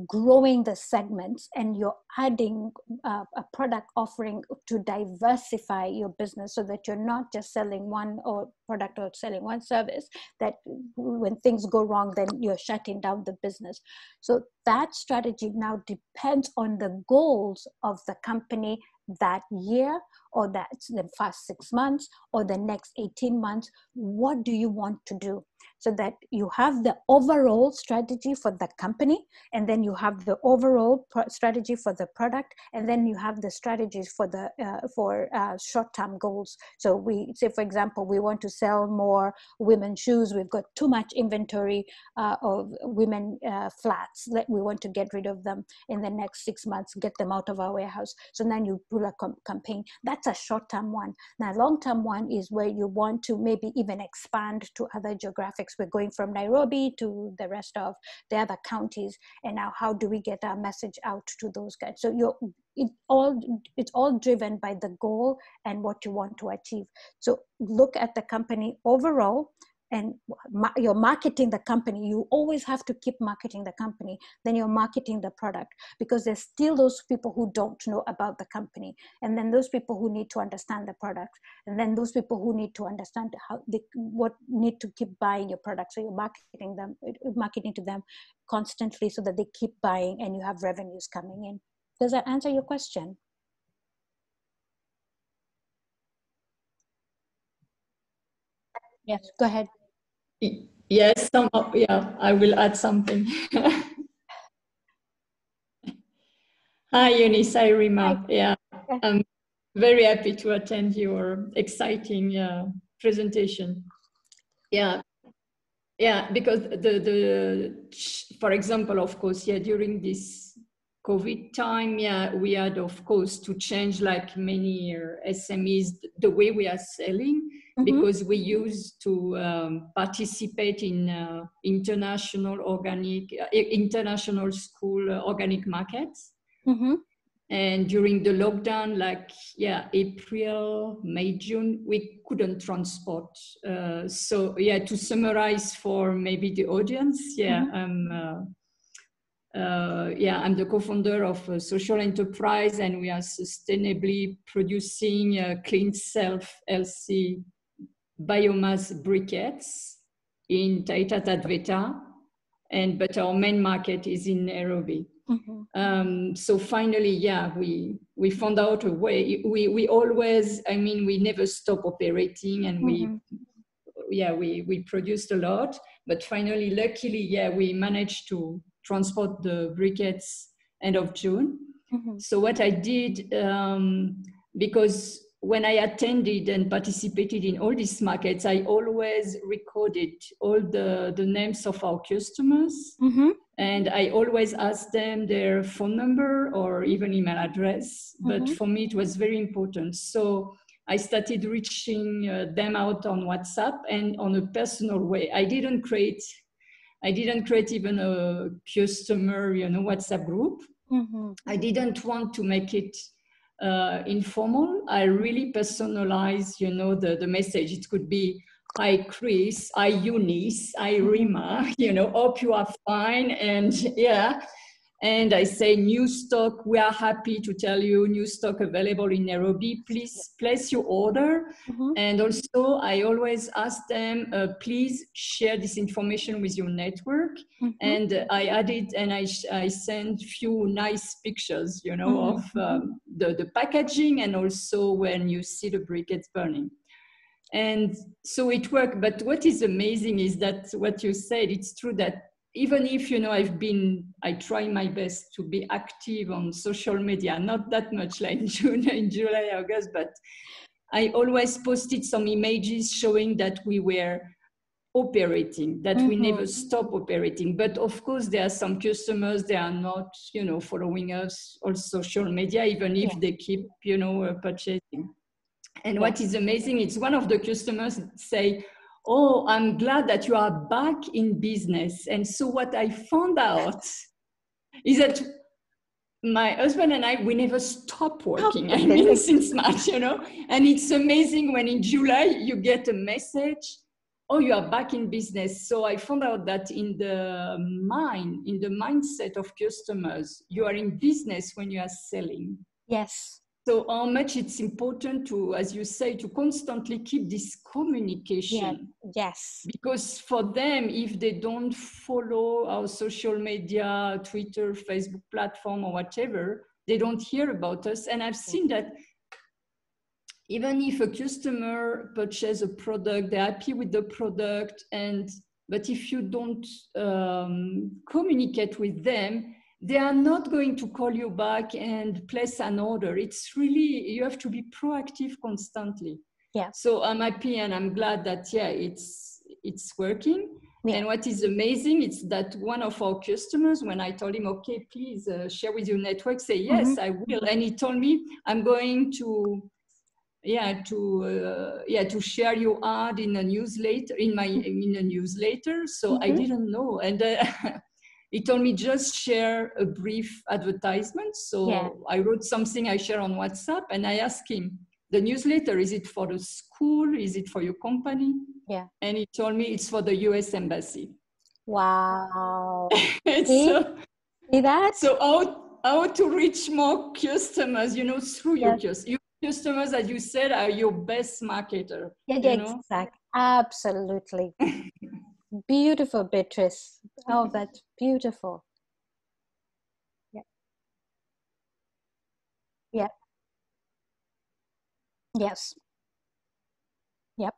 growing the segments and you're adding a product offering to diversify your business, so that you're not just selling one or product or selling one service, that when things go wrong, then you're shutting down the business. So that strategy now depends on the goals of the company that year, or that's the first 6 months, or the next 18 months. What do you want to do? So that you have the overall strategy for the company, and then you have the overall strategy for the product, and then you have the strategies for the short-term goals. So we say, for example, we want to sell more women's shoes. We've got too much inventory of women flats that we want to get rid of them in the next 6 months, get them out of our warehouse. So then you pull a campaign. That's a short-term one. Now, long-term one is where you want to maybe even expand to other geographics. We're going from Nairobi to the rest of the other counties, and now how do we get our message out to those guys? So it's all driven by the goal and what you want to achieve. So look at the company overall, and you're marketing the company. You always have to keep marketing the company. Then you're marketing the product, because there's still those people who don't know about the company, and then those people who need to understand the product, and then those people who need to understand what need to keep buying your product. So you're marketing to them constantly so that they keep buying and you have revenues coming in. Does that answer your question? Yes, go ahead. Yes, yeah, I will add something. Hi, Eunice. Hi, Reema. Yeah, I'm very happy to attend your exciting presentation. Yeah, because for example, of course, during this COVID time, we had, of course, to change, like many SMEs, the way we are selling, because we used to participate in international school organic markets. And during the lockdown, like April, May, June, we couldn't transport. So to summarize for maybe the audience, I'm the co-founder of a social enterprise, and we are sustainably producing clean, self-healthy biomass briquettes in Taita Tadveta, but our main market is in Nairobi. So finally, we found out a way. We always, we never stop operating, and we produced a lot. But finally, luckily, we managed to transport the briquettes end of June. So what I did, because when I attended and participated in all these markets, I always recorded all the names of our customers. And I always asked them their phone number or even email address. But for me, it was very important. So I started reaching them out on WhatsApp and on a personal way. I didn't create even a customer, WhatsApp group. I didn't want to make it informal. I really personalized, the message. It could be, hi Chris, hi Eunice, hi Reema, hope you are fine. And I say, new stock, we are happy to tell you, new stock available in Nairobi, please place your order. And also I always ask them, please share this information with your network. And I added, and I sent few nice pictures, of the packaging, and also when you see the briquettes burning. And so it worked. But what is amazing is that what you said, it's true that even if, I try my best to be active on social media, not that much like in July, August, but I always posted some images showing that we were operating, that we never stop operating. But of course, there are some customers, they are not, following us on social media, even if they keep, purchasing. And what is amazing, it's one of the customers say, oh, I'm glad that you are back in business. And so what I found out is that my husband and I, we never stop working. Since March, and it's amazing when in July you get a message, oh, you are back in business. So I found out that in the mindset of customers, you are in business when you are selling. Yes. So how much it's important to, as you say, to constantly keep this communication. Yes. Because for them, if they don't follow our social media, Twitter, Facebook platform or whatever, they don't hear about us. And I've seen that even if a customer purchases a product, they're happy with the product, but if you don't communicate with them, they are not going to call you back and place an order. It's really, you have to be proactive constantly. Yeah. So I'm happy and I'm glad that, it's working. Yeah. And what is amazing is that one of our customers, when I told him, okay, please share with your network, say, yes, I will. And he told me, I'm going to share your ad in a newsletter, in a newsletter. So I didn't know. And he told me just share a brief advertisement. So I wrote something I share on WhatsApp, and I asked him, the newsletter, is it for the school? Is it for your company? Yeah. And he told me it's for the US Embassy. Wow. See that? So how to reach more customers, through your customers. Your customers, as you said, are your best marketer. Exactly. Absolutely. Beautiful, Beatrice. Oh, that's beautiful. Yeah. Yeah. Yes. Yep.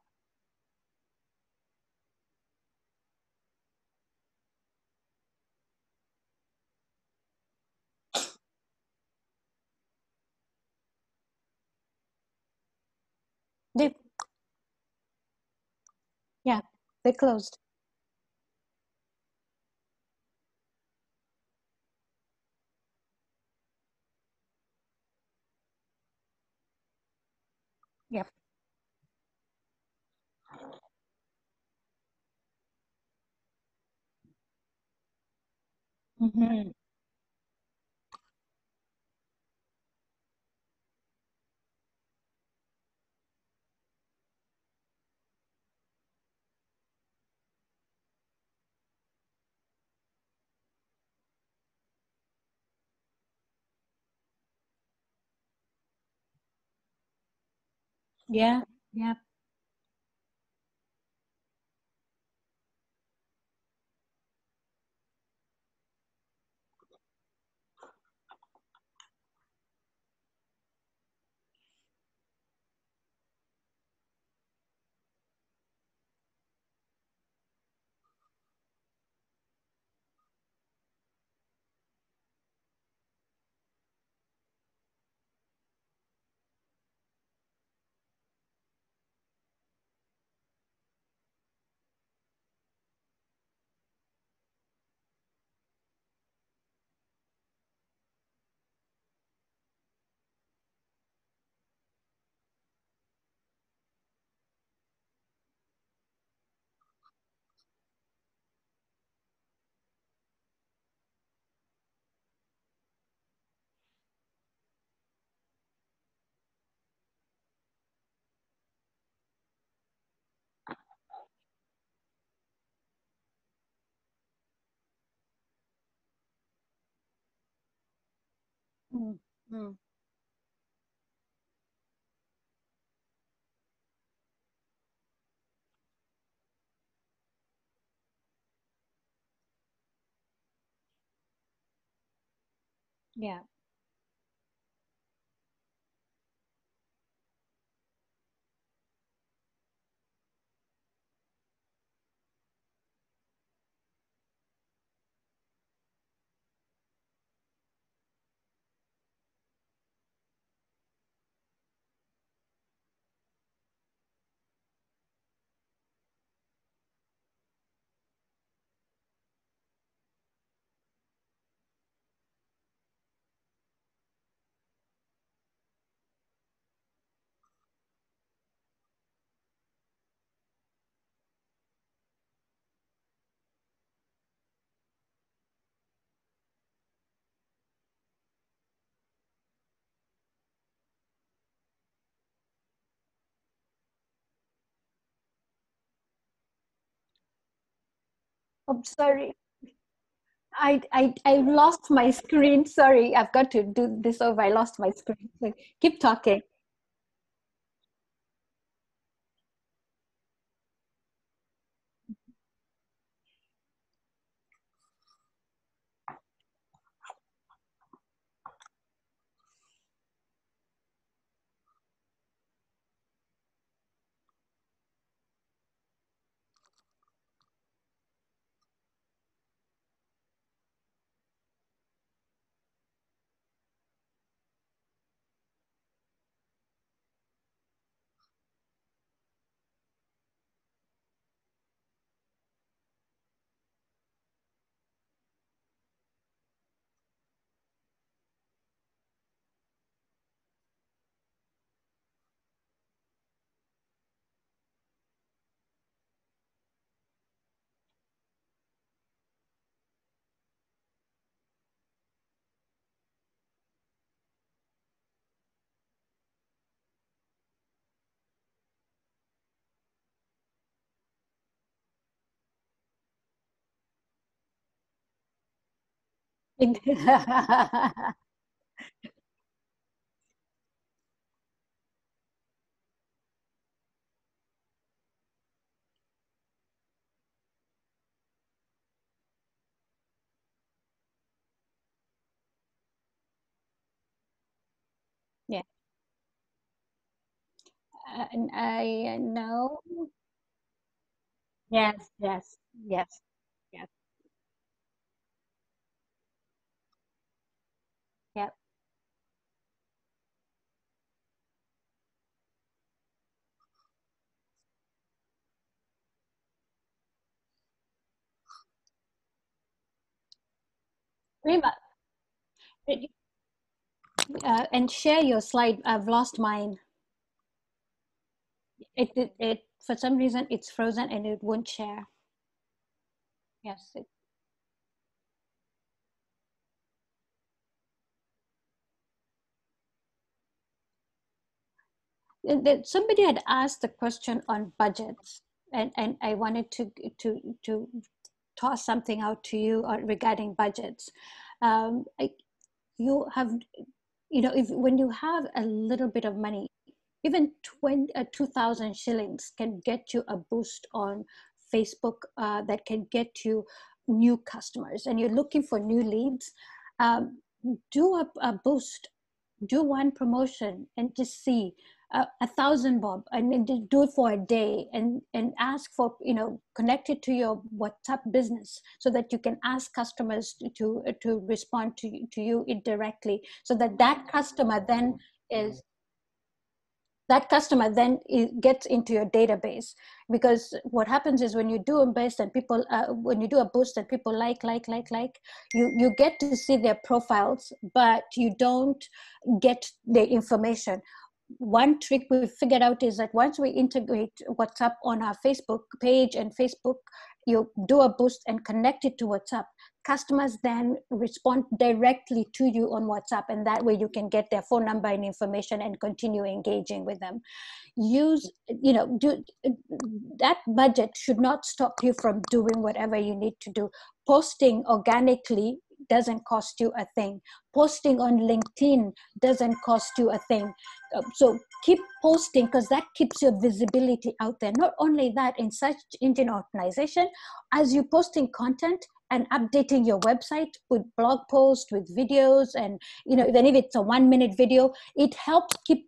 They closed. Yep. Yeah. Yeah. Mm. Yeah. I'm sorry. I lost my screen. Sorry, I've got to do this over. I lost my screen. So keep talking. Yeah, and I know. Yes, yes, yes, yes, yeah. Rima, and share your slide. I've lost mine. It for some reason it's frozen and it won't share. Yes. Somebody had asked a question on budgets, and I wanted to toss something out to you regarding budgets. You have, if when you have a little bit of money, even 2,000 shillings can get you a boost on Facebook, that can get you new customers, and you're looking for new leads. Do a boost, do one promotion, and just see 1,000 bob, and then do it for a day, and ask for, connect it to your WhatsApp business, so that you can ask customers to respond to you indirectly, so that customer then is that customer then gets into your database. Because what happens is, when you do a boost and people when you do a boost and people like, you get to see their profiles, but you don't get their information. One trick we figured out is that once we integrate WhatsApp on our Facebook page, and Facebook, you do a boost and connect it to WhatsApp, customers then respond directly to you on WhatsApp, and that way you can get their phone number and information and continue engaging with them. That budget should not stop you from doing whatever you need to do. Posting organically doesn't cost you a thing. Posting on LinkedIn doesn't cost you a thing. So keep posting, because that keeps your visibility out there. Not only that, in search engine optimization, as you're posting content and updating your website with blog posts, with videos, and even if it's a 1-minute video, it helps keep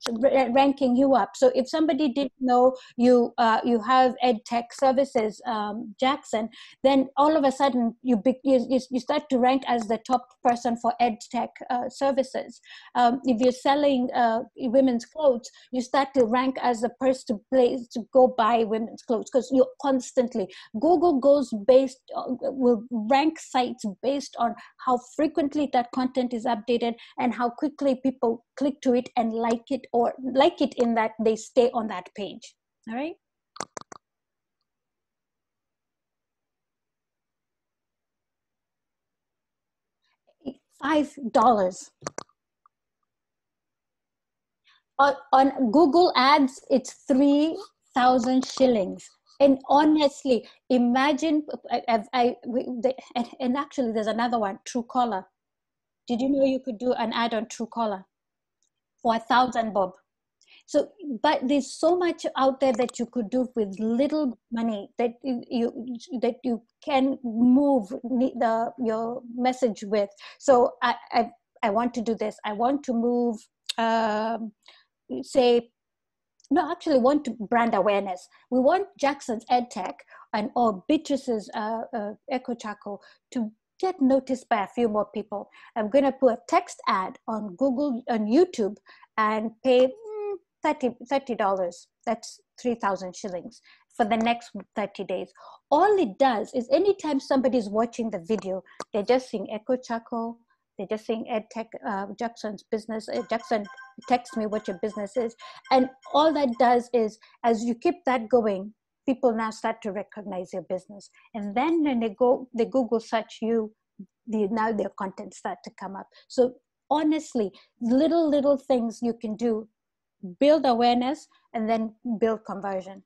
ranking you up. So if somebody didn't know you have ed tech services, Jackson, then all of a sudden you start to rank as the top person for ed tech services. If you're selling women's clothes, you start to rank as the person place to go buy women's clothes, because you're constantly, Google will rank sites based on how frequently that content is updated, and how quickly people click to it and like it, or like it in that they stay on that page. All right. $5 on Google Ads. It's 3,000 shillings. And honestly, imagine, and actually there's another one, Truecaller. Did you know you could do an ad on Truecaller for 1,000 bob? So, but there's so much out there that you could do with little money that you can move your message with. So I want to do this. I want to move, say, no, actually want to brand awareness. We want Jackson's EdTech and or Beatrice's Echo Chaco to get noticed by a few more people. I'm going to put a text ad on Google, on YouTube, and pay $30. That's 3,000 shillings for the next 30 days. All it does is anytime somebody's watching the video, they're just seeing Echo Chaco, they're just saying EdTech, Jackson's business. Jackson, text me what your business is. And all that does is, as you keep that going, people now start to recognize your business. And then when they Google search you, now their content start to come up. So honestly, little things you can do, build awareness and then build conversion.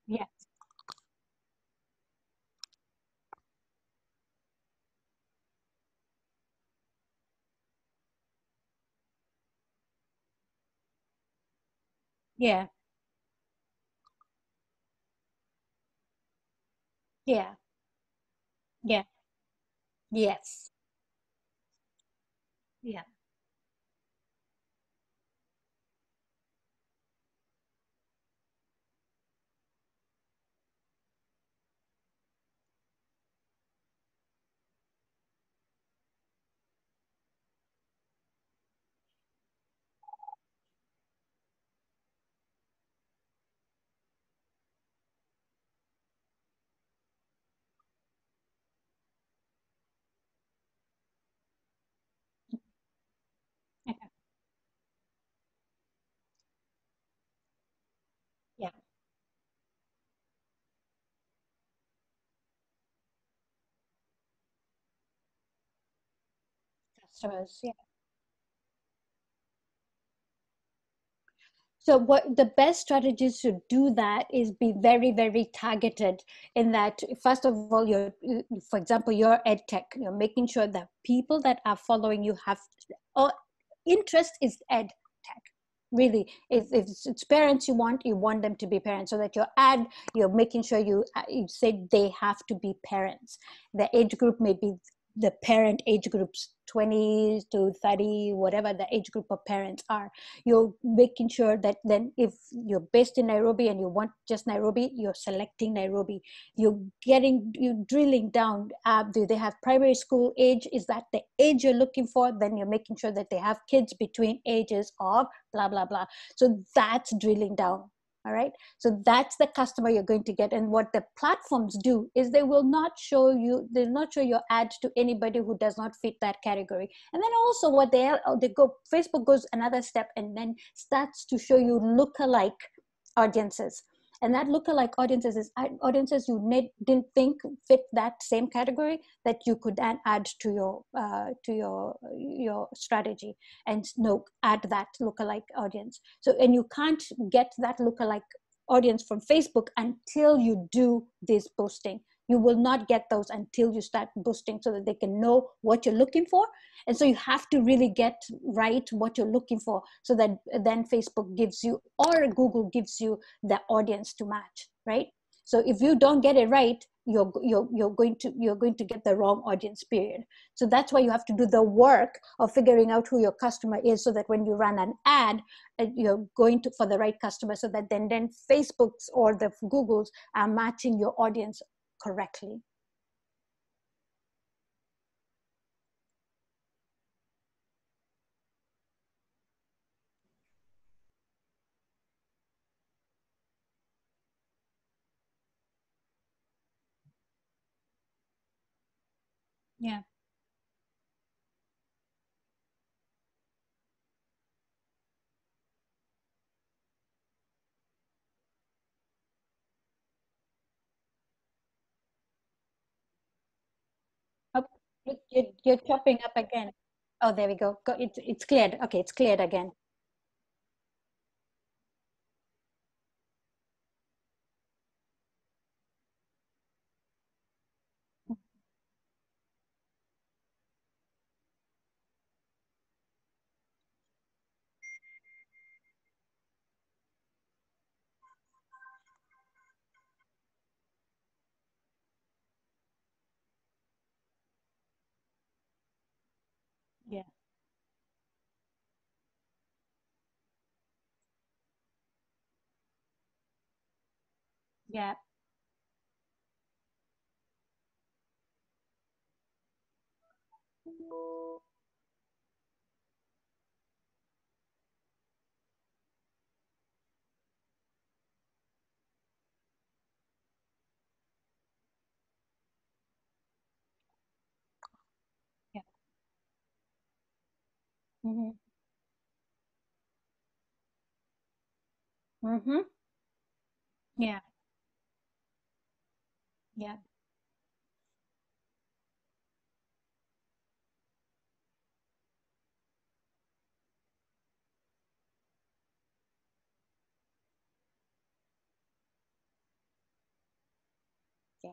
Yeah. Yeah. Yeah. Yeah. Yes. Yeah. Okay. Yeah. Customers. Yeah. So what the best strategies to do that is be very targeted in that, first of all, for example, your ed tech, you're making sure that people that are following you have, or interest is ed tech. Really, if it's parents you want them to be parents, so that your ad, you're making sure you say they have to be parents. The age group may be the parent age groups, 20 to 30, whatever the age group of parents are. You're making sure that then if you're based in Nairobi and you want just Nairobi, you're selecting Nairobi. You're drilling down. Do they have primary school age? Is that the age you're looking for? Then you're making sure that they have kids between ages of blah blah blah. So that's drilling down. All right. So that's the customer you're going to get. And what the platforms do is they'll not show your ad to anybody who does not fit that category. And then also Facebook goes another step and then starts to show you lookalike audiences. And that lookalike audiences is audiences you didn't think fit that same category that you could then add to your strategy, and add that lookalike audience. So, and you can't get that lookalike audience from Facebook until you do this boosting. You will not get those until you start boosting, so that they can know what you're looking for. And so you have to really get right what you're looking for, so that then Facebook gives you, or Google gives you, the audience to match, right? So if you don't get it right, you're going to get the wrong audience, period. So that's why you have to do the work of figuring out who your customer is, so that when you run an ad, you're going for the right customer, so that then Facebook's or the Google's are matching your audience correctly. Yeah. You're chopping up again. Oh, there we go. It's cleared. Okay, it's cleared again. Yeah. Yeah. Yeah. Mm-hmm. Mm-hmm. Yeah. Yeah. Yeah.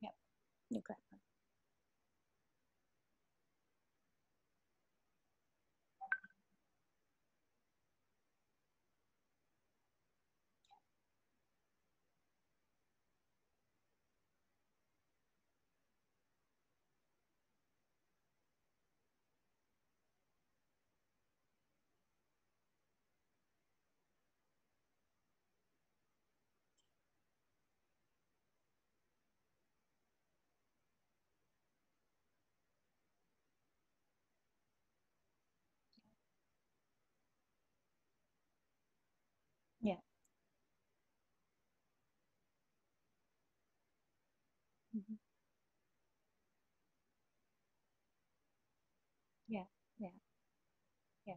Yeah. Exactly. Yeah. Mm-hmm. Yeah. Yeah. Yeah.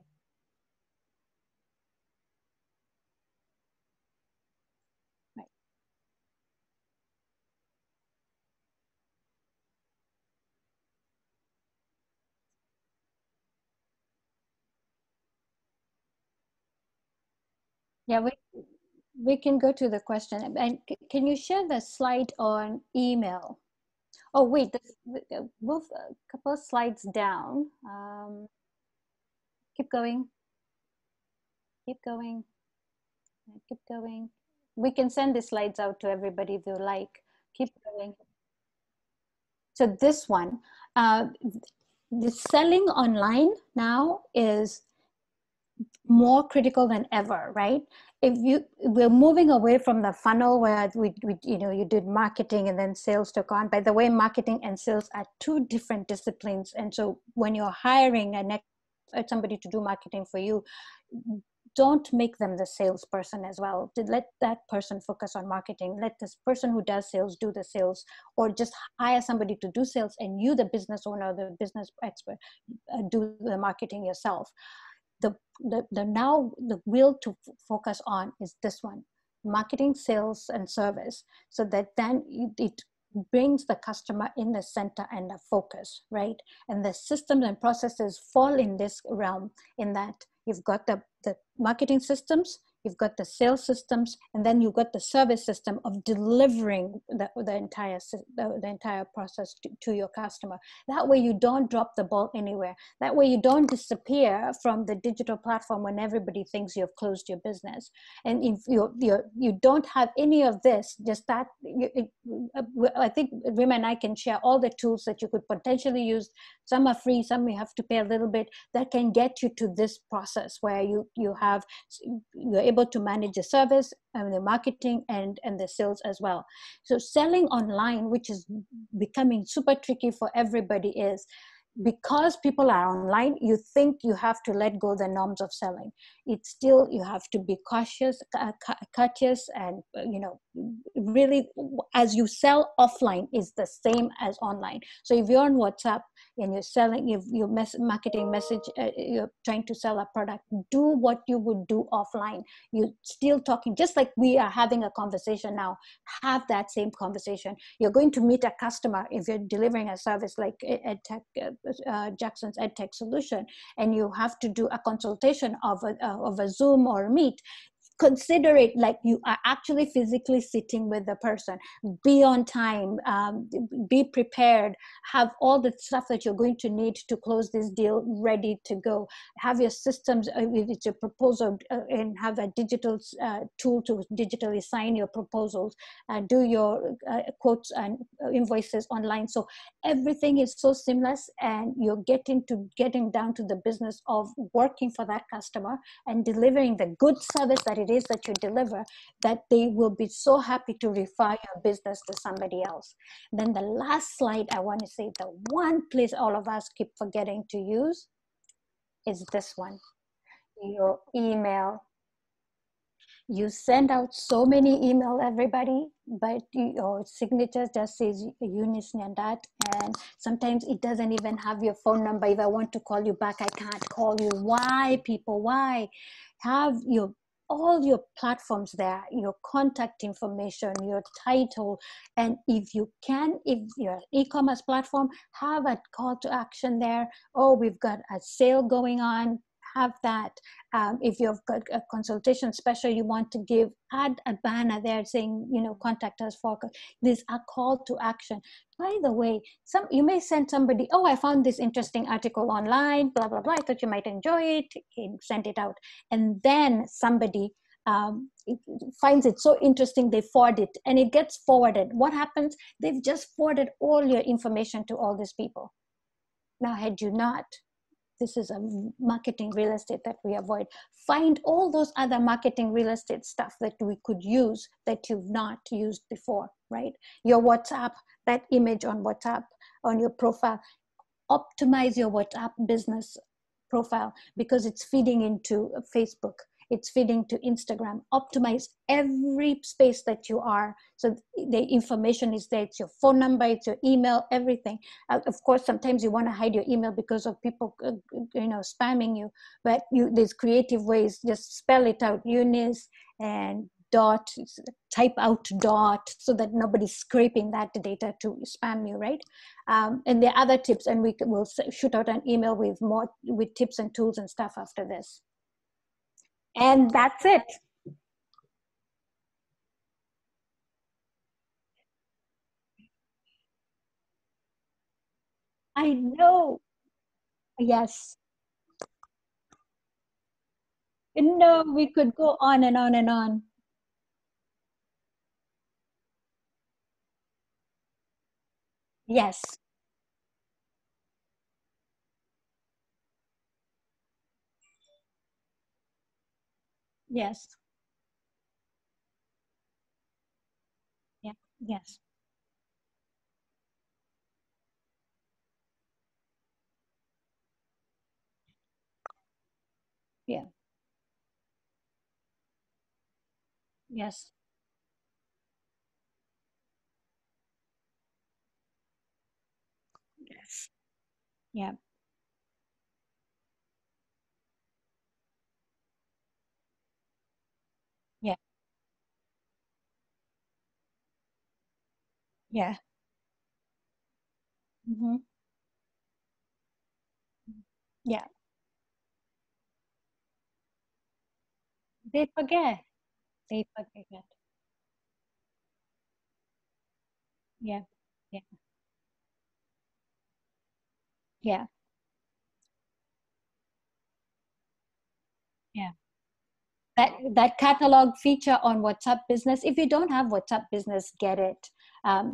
Right. Yeah. We can go to the question. And can you share the slide on email? Oh, wait, move a couple of slides down. Keep going, keep going, keep going. We can send the slides out to everybody if you like. Keep going. So this one, uh, the selling online now is more critical than ever, right? We're moving away from the funnel where you did marketing and then sales took on. By the way, marketing and sales are two different disciplines, and so when you're hiring somebody to do marketing for you, don't make them the salesperson as well. Let that person focus on marketing. Let this person who does sales do the sales, or just hire somebody to do sales, and you, the business owner, the business expert, do the marketing yourself. The now the will to focus on is this one: marketing, sales, and service, so that then it brings the customer in the center and the focus, right? And the systems and processes fall in this realm, in that you've got the marketing systems, you've got the sales systems, and then you've got the service system of delivering the entire process to your customer. That way you don't drop the ball anywhere. That way you don't disappear from the digital platform when everybody thinks you've closed your business. And if you don't have any of this, just that, I think Reema and I can share all the tools that you could potentially use. Some are free, some you have to pay a little bit, that can get you to this process where you're able to manage the service and the marketing and the sales as well. So selling online, which is becoming super tricky for everybody, is because people are online, you think you have to let go the norms of selling. It's still, you have to be cautious, courteous, and really, as you sell offline is the same as online. So if you're on WhatsApp and you're selling, if your marketing message, you're trying to sell a product, do what you would do offline. You're still talking, just like we are having a conversation now. Have that same conversation. You're going to meet a customer if you're delivering a service like EdTech, Jackson's EdTech solution, and you have to do a consultation of a Zoom or a Meet. Consider it like you are actually physically sitting with the person. Be on time, be prepared, have all the stuff that you're going to need to close this deal ready to go. Have your systems, if it's your proposal, and have a digital tool to digitally sign your proposals, do your quotes and invoices online. So everything is so seamless, and you're getting down to the business of working for that customer and delivering the good service that it is that you deliver, that they will be so happy to refer your business to somebody else. Then the last slide I want to say, the one place all of us keep forgetting to use is this one, your email. You send out so many email, everybody, but your signature just says Eunice Nyandat, and sometimes it doesn't even have your phone number. If I want to call you back, I can't call you. Why, people? Why? Have all your platforms there, your contact information, your title, and if you can, if your e-commerce platform, have a call to action there. Oh, we've got a sale going on. Have that. If you've got a consultation special you want to give, add a banner there saying, contact us for this, a call to action. By the way, you may send somebody, oh, I found this interesting article online, blah, blah, blah, I thought you might enjoy it, and send it out. And then somebody finds it so interesting, they forward it, and it gets forwarded. What happens? They've just forwarded all your information to all these people. Now, had you not, this is a marketing real estate that we avoid. Find all those other marketing real estate stuff that we could use that you've not used before, right? Your WhatsApp, that image on WhatsApp, on your profile. Optimize your WhatsApp business profile because it's feeding into Facebook. It's feeding to Instagram. Optimize every space that you are. So the information is there. It's your phone number, it's your email, everything. Of course, sometimes you want to hide your email because of people, spamming you. But there's creative ways. Just spell it out, Eunice, and dot, type out dot, so that nobody's scraping that data to spam you, right? And there are other tips, and we'll shoot out an email with tips and tools and stuff after this. And that's it. I know. Yes. No, we could go on and on and on. Yes. Yes. Yeah. Yes. Yeah. Yes. Yes. Yeah. Yeah. Yeah. Mm-hmm. Yeah. They forget. They forget. Yeah. Yeah. Yeah. Yeah. That catalog feature on WhatsApp Business. If you don't have WhatsApp Business, get it,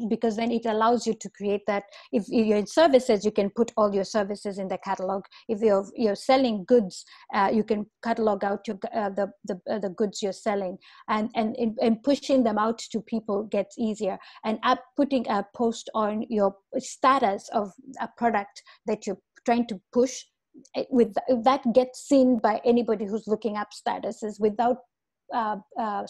because then it allows you to create that. If you're in services, you can put all your services in the catalog. If you're selling goods, you can catalog out your the goods you're selling, and pushing them out to people gets easier. And putting a post on your status of a product that you're trying to push with that gets seen by anybody who's looking up statuses without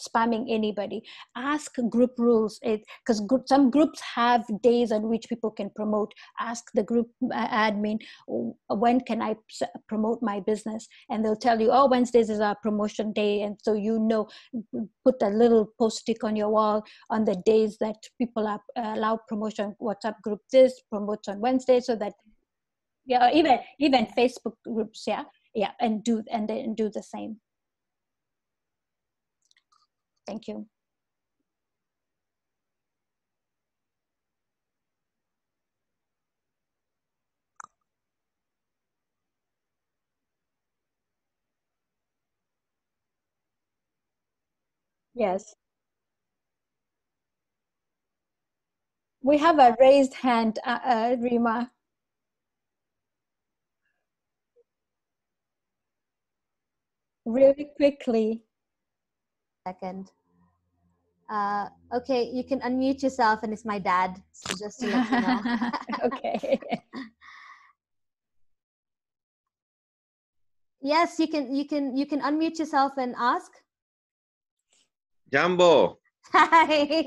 spamming anybody. Ask group rules, because some groups have days on which people can promote. Ask the group admin, when can I promote my business, and they'll tell you, oh, Wednesdays is our promotion day. And so, put a little post-it on your wall on the days that people are allowed promotion. WhatsApp group this promotes on Wednesday, so that even Facebook groups, and do the same. Thank you. Yes. We have a raised hand, Reema. Really quickly. Second. Okay, you can unmute yourself, and it's my dad. So just to let you know. Okay. Yes, you can unmute yourself and ask. Jumbo. Hi.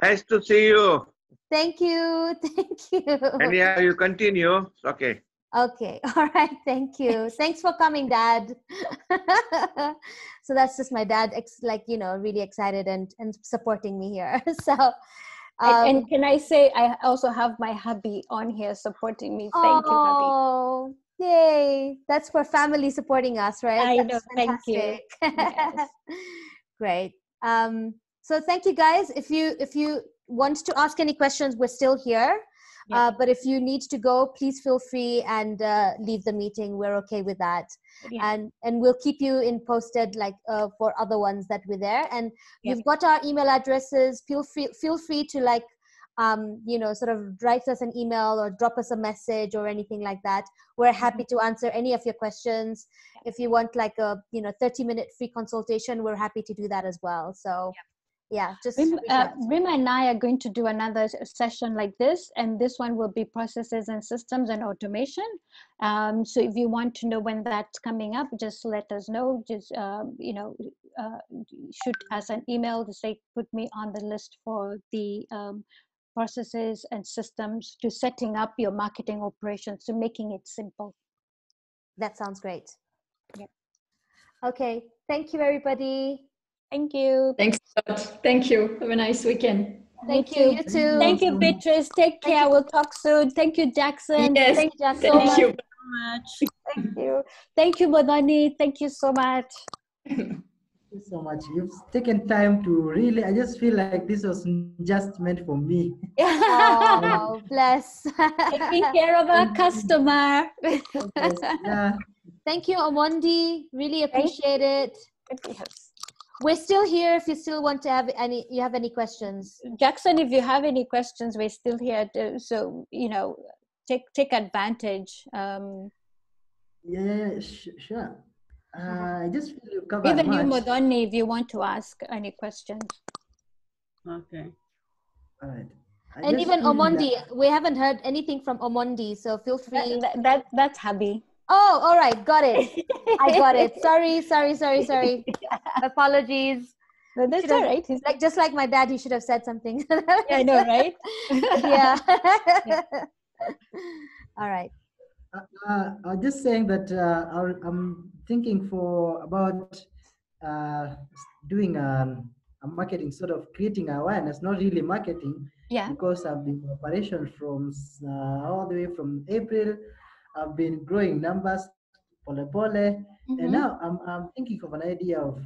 Nice to see you. Thank you. Anyhow, you continue. Okay. Okay. All right. Thank you. Thanks for coming, Dad. So that's just my dad, really excited and supporting me here. So. And can I say, I also have my hubby on here supporting me. Thank you, hubby. Oh, yay. That's for family supporting us, right? I know. Thank you. Yes. Great. So thank you, guys. If you want to ask any questions, we're still here. Yep. But if you need to go, please feel free and leave the meeting. We're okay with that. Yeah. And we'll keep you posted for other ones that we're there. And yep. You've got our email addresses. Feel free to sort of write us an email or drop us a message or anything like that. We're happy to answer any of your questions. Yep. If you want a 30-minute free consultation, we're happy to do that as well. So. Yep. Yeah, just Reema and I are going to do another session like this, and this one will be processes and systems and automation. So if you want to know when that's coming up, just let us know. Just shoot us an email to say, put me on the list for the processes and systems to setting up your marketing operations, to making it simple. That sounds great. Yeah. Okay. Thank you, everybody. Thank you. Thanks a lot. Thank you. Have a nice weekend. Thank you. You too. Thank you, Beatrice. Take care. We'll talk soon. Thank you, Jackson. Yes. Thank you, Jackson. Thank you so much. Thank you. Thank you, Modani. Thank you so much. Thank you so much. You've taken time to really, I just feel like this was just meant for me. Oh, bless. Taking care of our customer. Yeah. Thank you, Omondi. Really appreciate it. Yes. We're still here if you still want to have any questions. Jackson, if you have any questions, we're still here. So, take advantage. Yeah, sure. I just feel you covered even much. you, Modoni, if you want to ask any questions. Okay. All right. And even Omondi, we haven't heard anything from Omondi, so feel free. That's hubby. Oh, all right, got it. I got it. Sorry. Apologies. No, that's all right. Just like my dad, he should have said something. Yeah, I know, right? Yeah. All right. I'm just saying that I'm thinking about doing a marketing, sort of creating awareness, not really marketing. Yeah. Because I've been in operation from all the way from April. I've been growing numbers, pole pole, and now I'm thinking of an idea of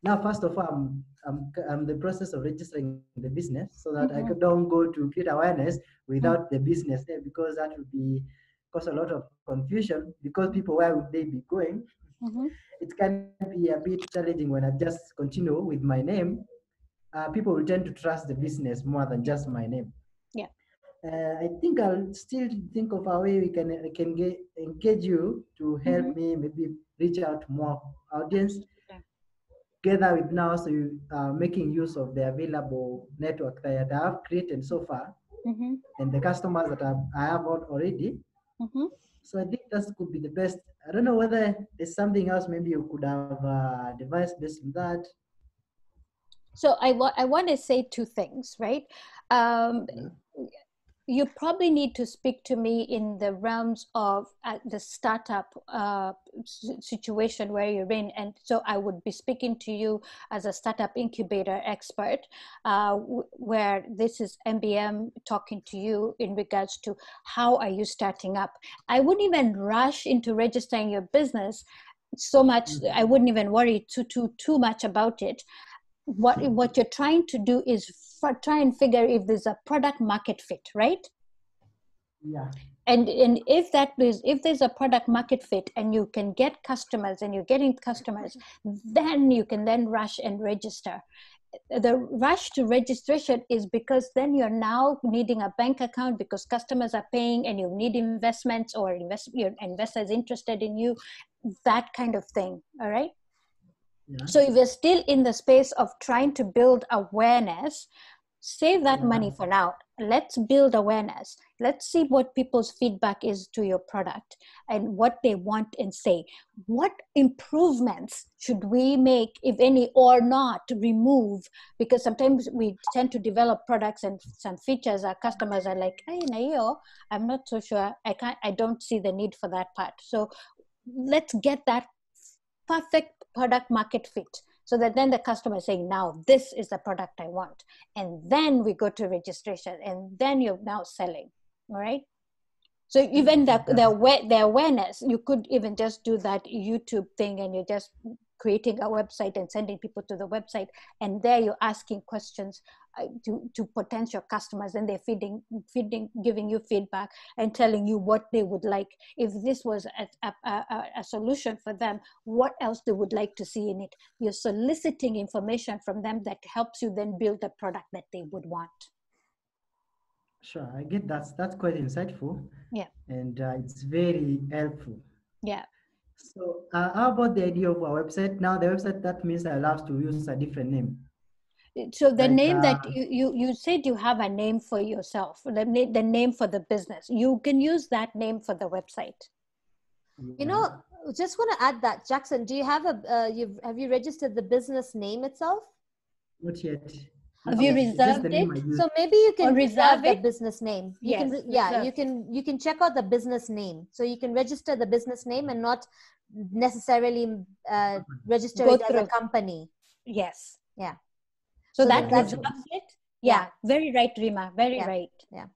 now. First of all, I'm in the process of registering the business so that I don't go to create awareness without the business there, because that would cause a lot of confusion. Because people, where would they be going? It can be a bit challenging when I just continue with my name. People will tend to trust the business more than just my name. Yeah. I think I'll still think of a way we can engage you to help me maybe reach out to more audience. Together with now, so you are making use of the available network that I have created so far. Mm-hmm. and the customers that I have already. Mm-hmm. So I think that could be the best. I don't know whether there's something else maybe you could have a device based on that. So I want to say two things, right? Um, Yeah. you probably need to speak to me in the realms of the startup situation where you're in. And so I would be speaking to you as a startup incubator expert, where this is MBM talking to you in regards to how are you starting up. I wouldn't even rush into registering your business so much. I wouldn't even worry too much about it. What you're trying to do is try and figure if there's a product market fit, right? Yeah. And if there's a product market fit and you can get customers and you're getting customers, then you can then rush and register. The rush to registration is because then you're now needing a bank account because customers are paying and you need investments, or your investors interested in you, that kind of thing. All right. Yeah. So if you're still in the space of trying to build awareness, save that money for now. Let's build awareness. Let's see what people's feedback is to your product and what they want and say. What improvements should we make, if any, or not remove? Because sometimes we tend to develop products and some features our customers are like, hey, Nayo, I'm not so sure. I don't see the need for that part. So let's get that perfect product market fit, so that then the customer is saying, now this is the product I want. And then we go to registration, and then you're now selling. All right. So even the awareness, you could even just do that YouTube thing, and you're just creating a website and sending people to the website, and there you're asking questions to potential customers, and they're giving you feedback and telling you what they would like. If this was a solution for them, what else they would like to see in it. You're soliciting information from them that helps you then build a product that they would want. Sure, I get that. That's quite insightful. Yeah. And it's very helpful. Yeah. So how about the idea of a website? Now the website, that means I'll have to use a different name. So the Like, name that you said you have a name for yourself, the name for the business, you can use that name for the website. You know, just want to add that, Jackson, do you have have you registered the business name itself? Not yet. Have you It's just the reserved name it? I use. So maybe you can Or reserve reserve the it? business name. You Yes, reserve. you can check out the business name. So you can register the business name and not necessarily register Go it as a through. company. Yes. Yeah. So then that reserves it. Yeah. Very right, Reema. Very right. Yeah.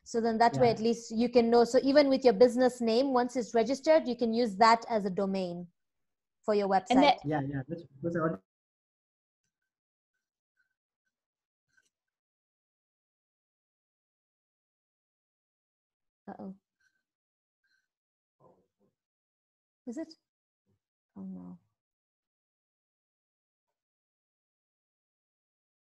So then that way at least you can know. So even with your business name, once it's registered, you can use that as a domain for your website. And yeah. That's because I want. Uh-oh. Is it? Oh no.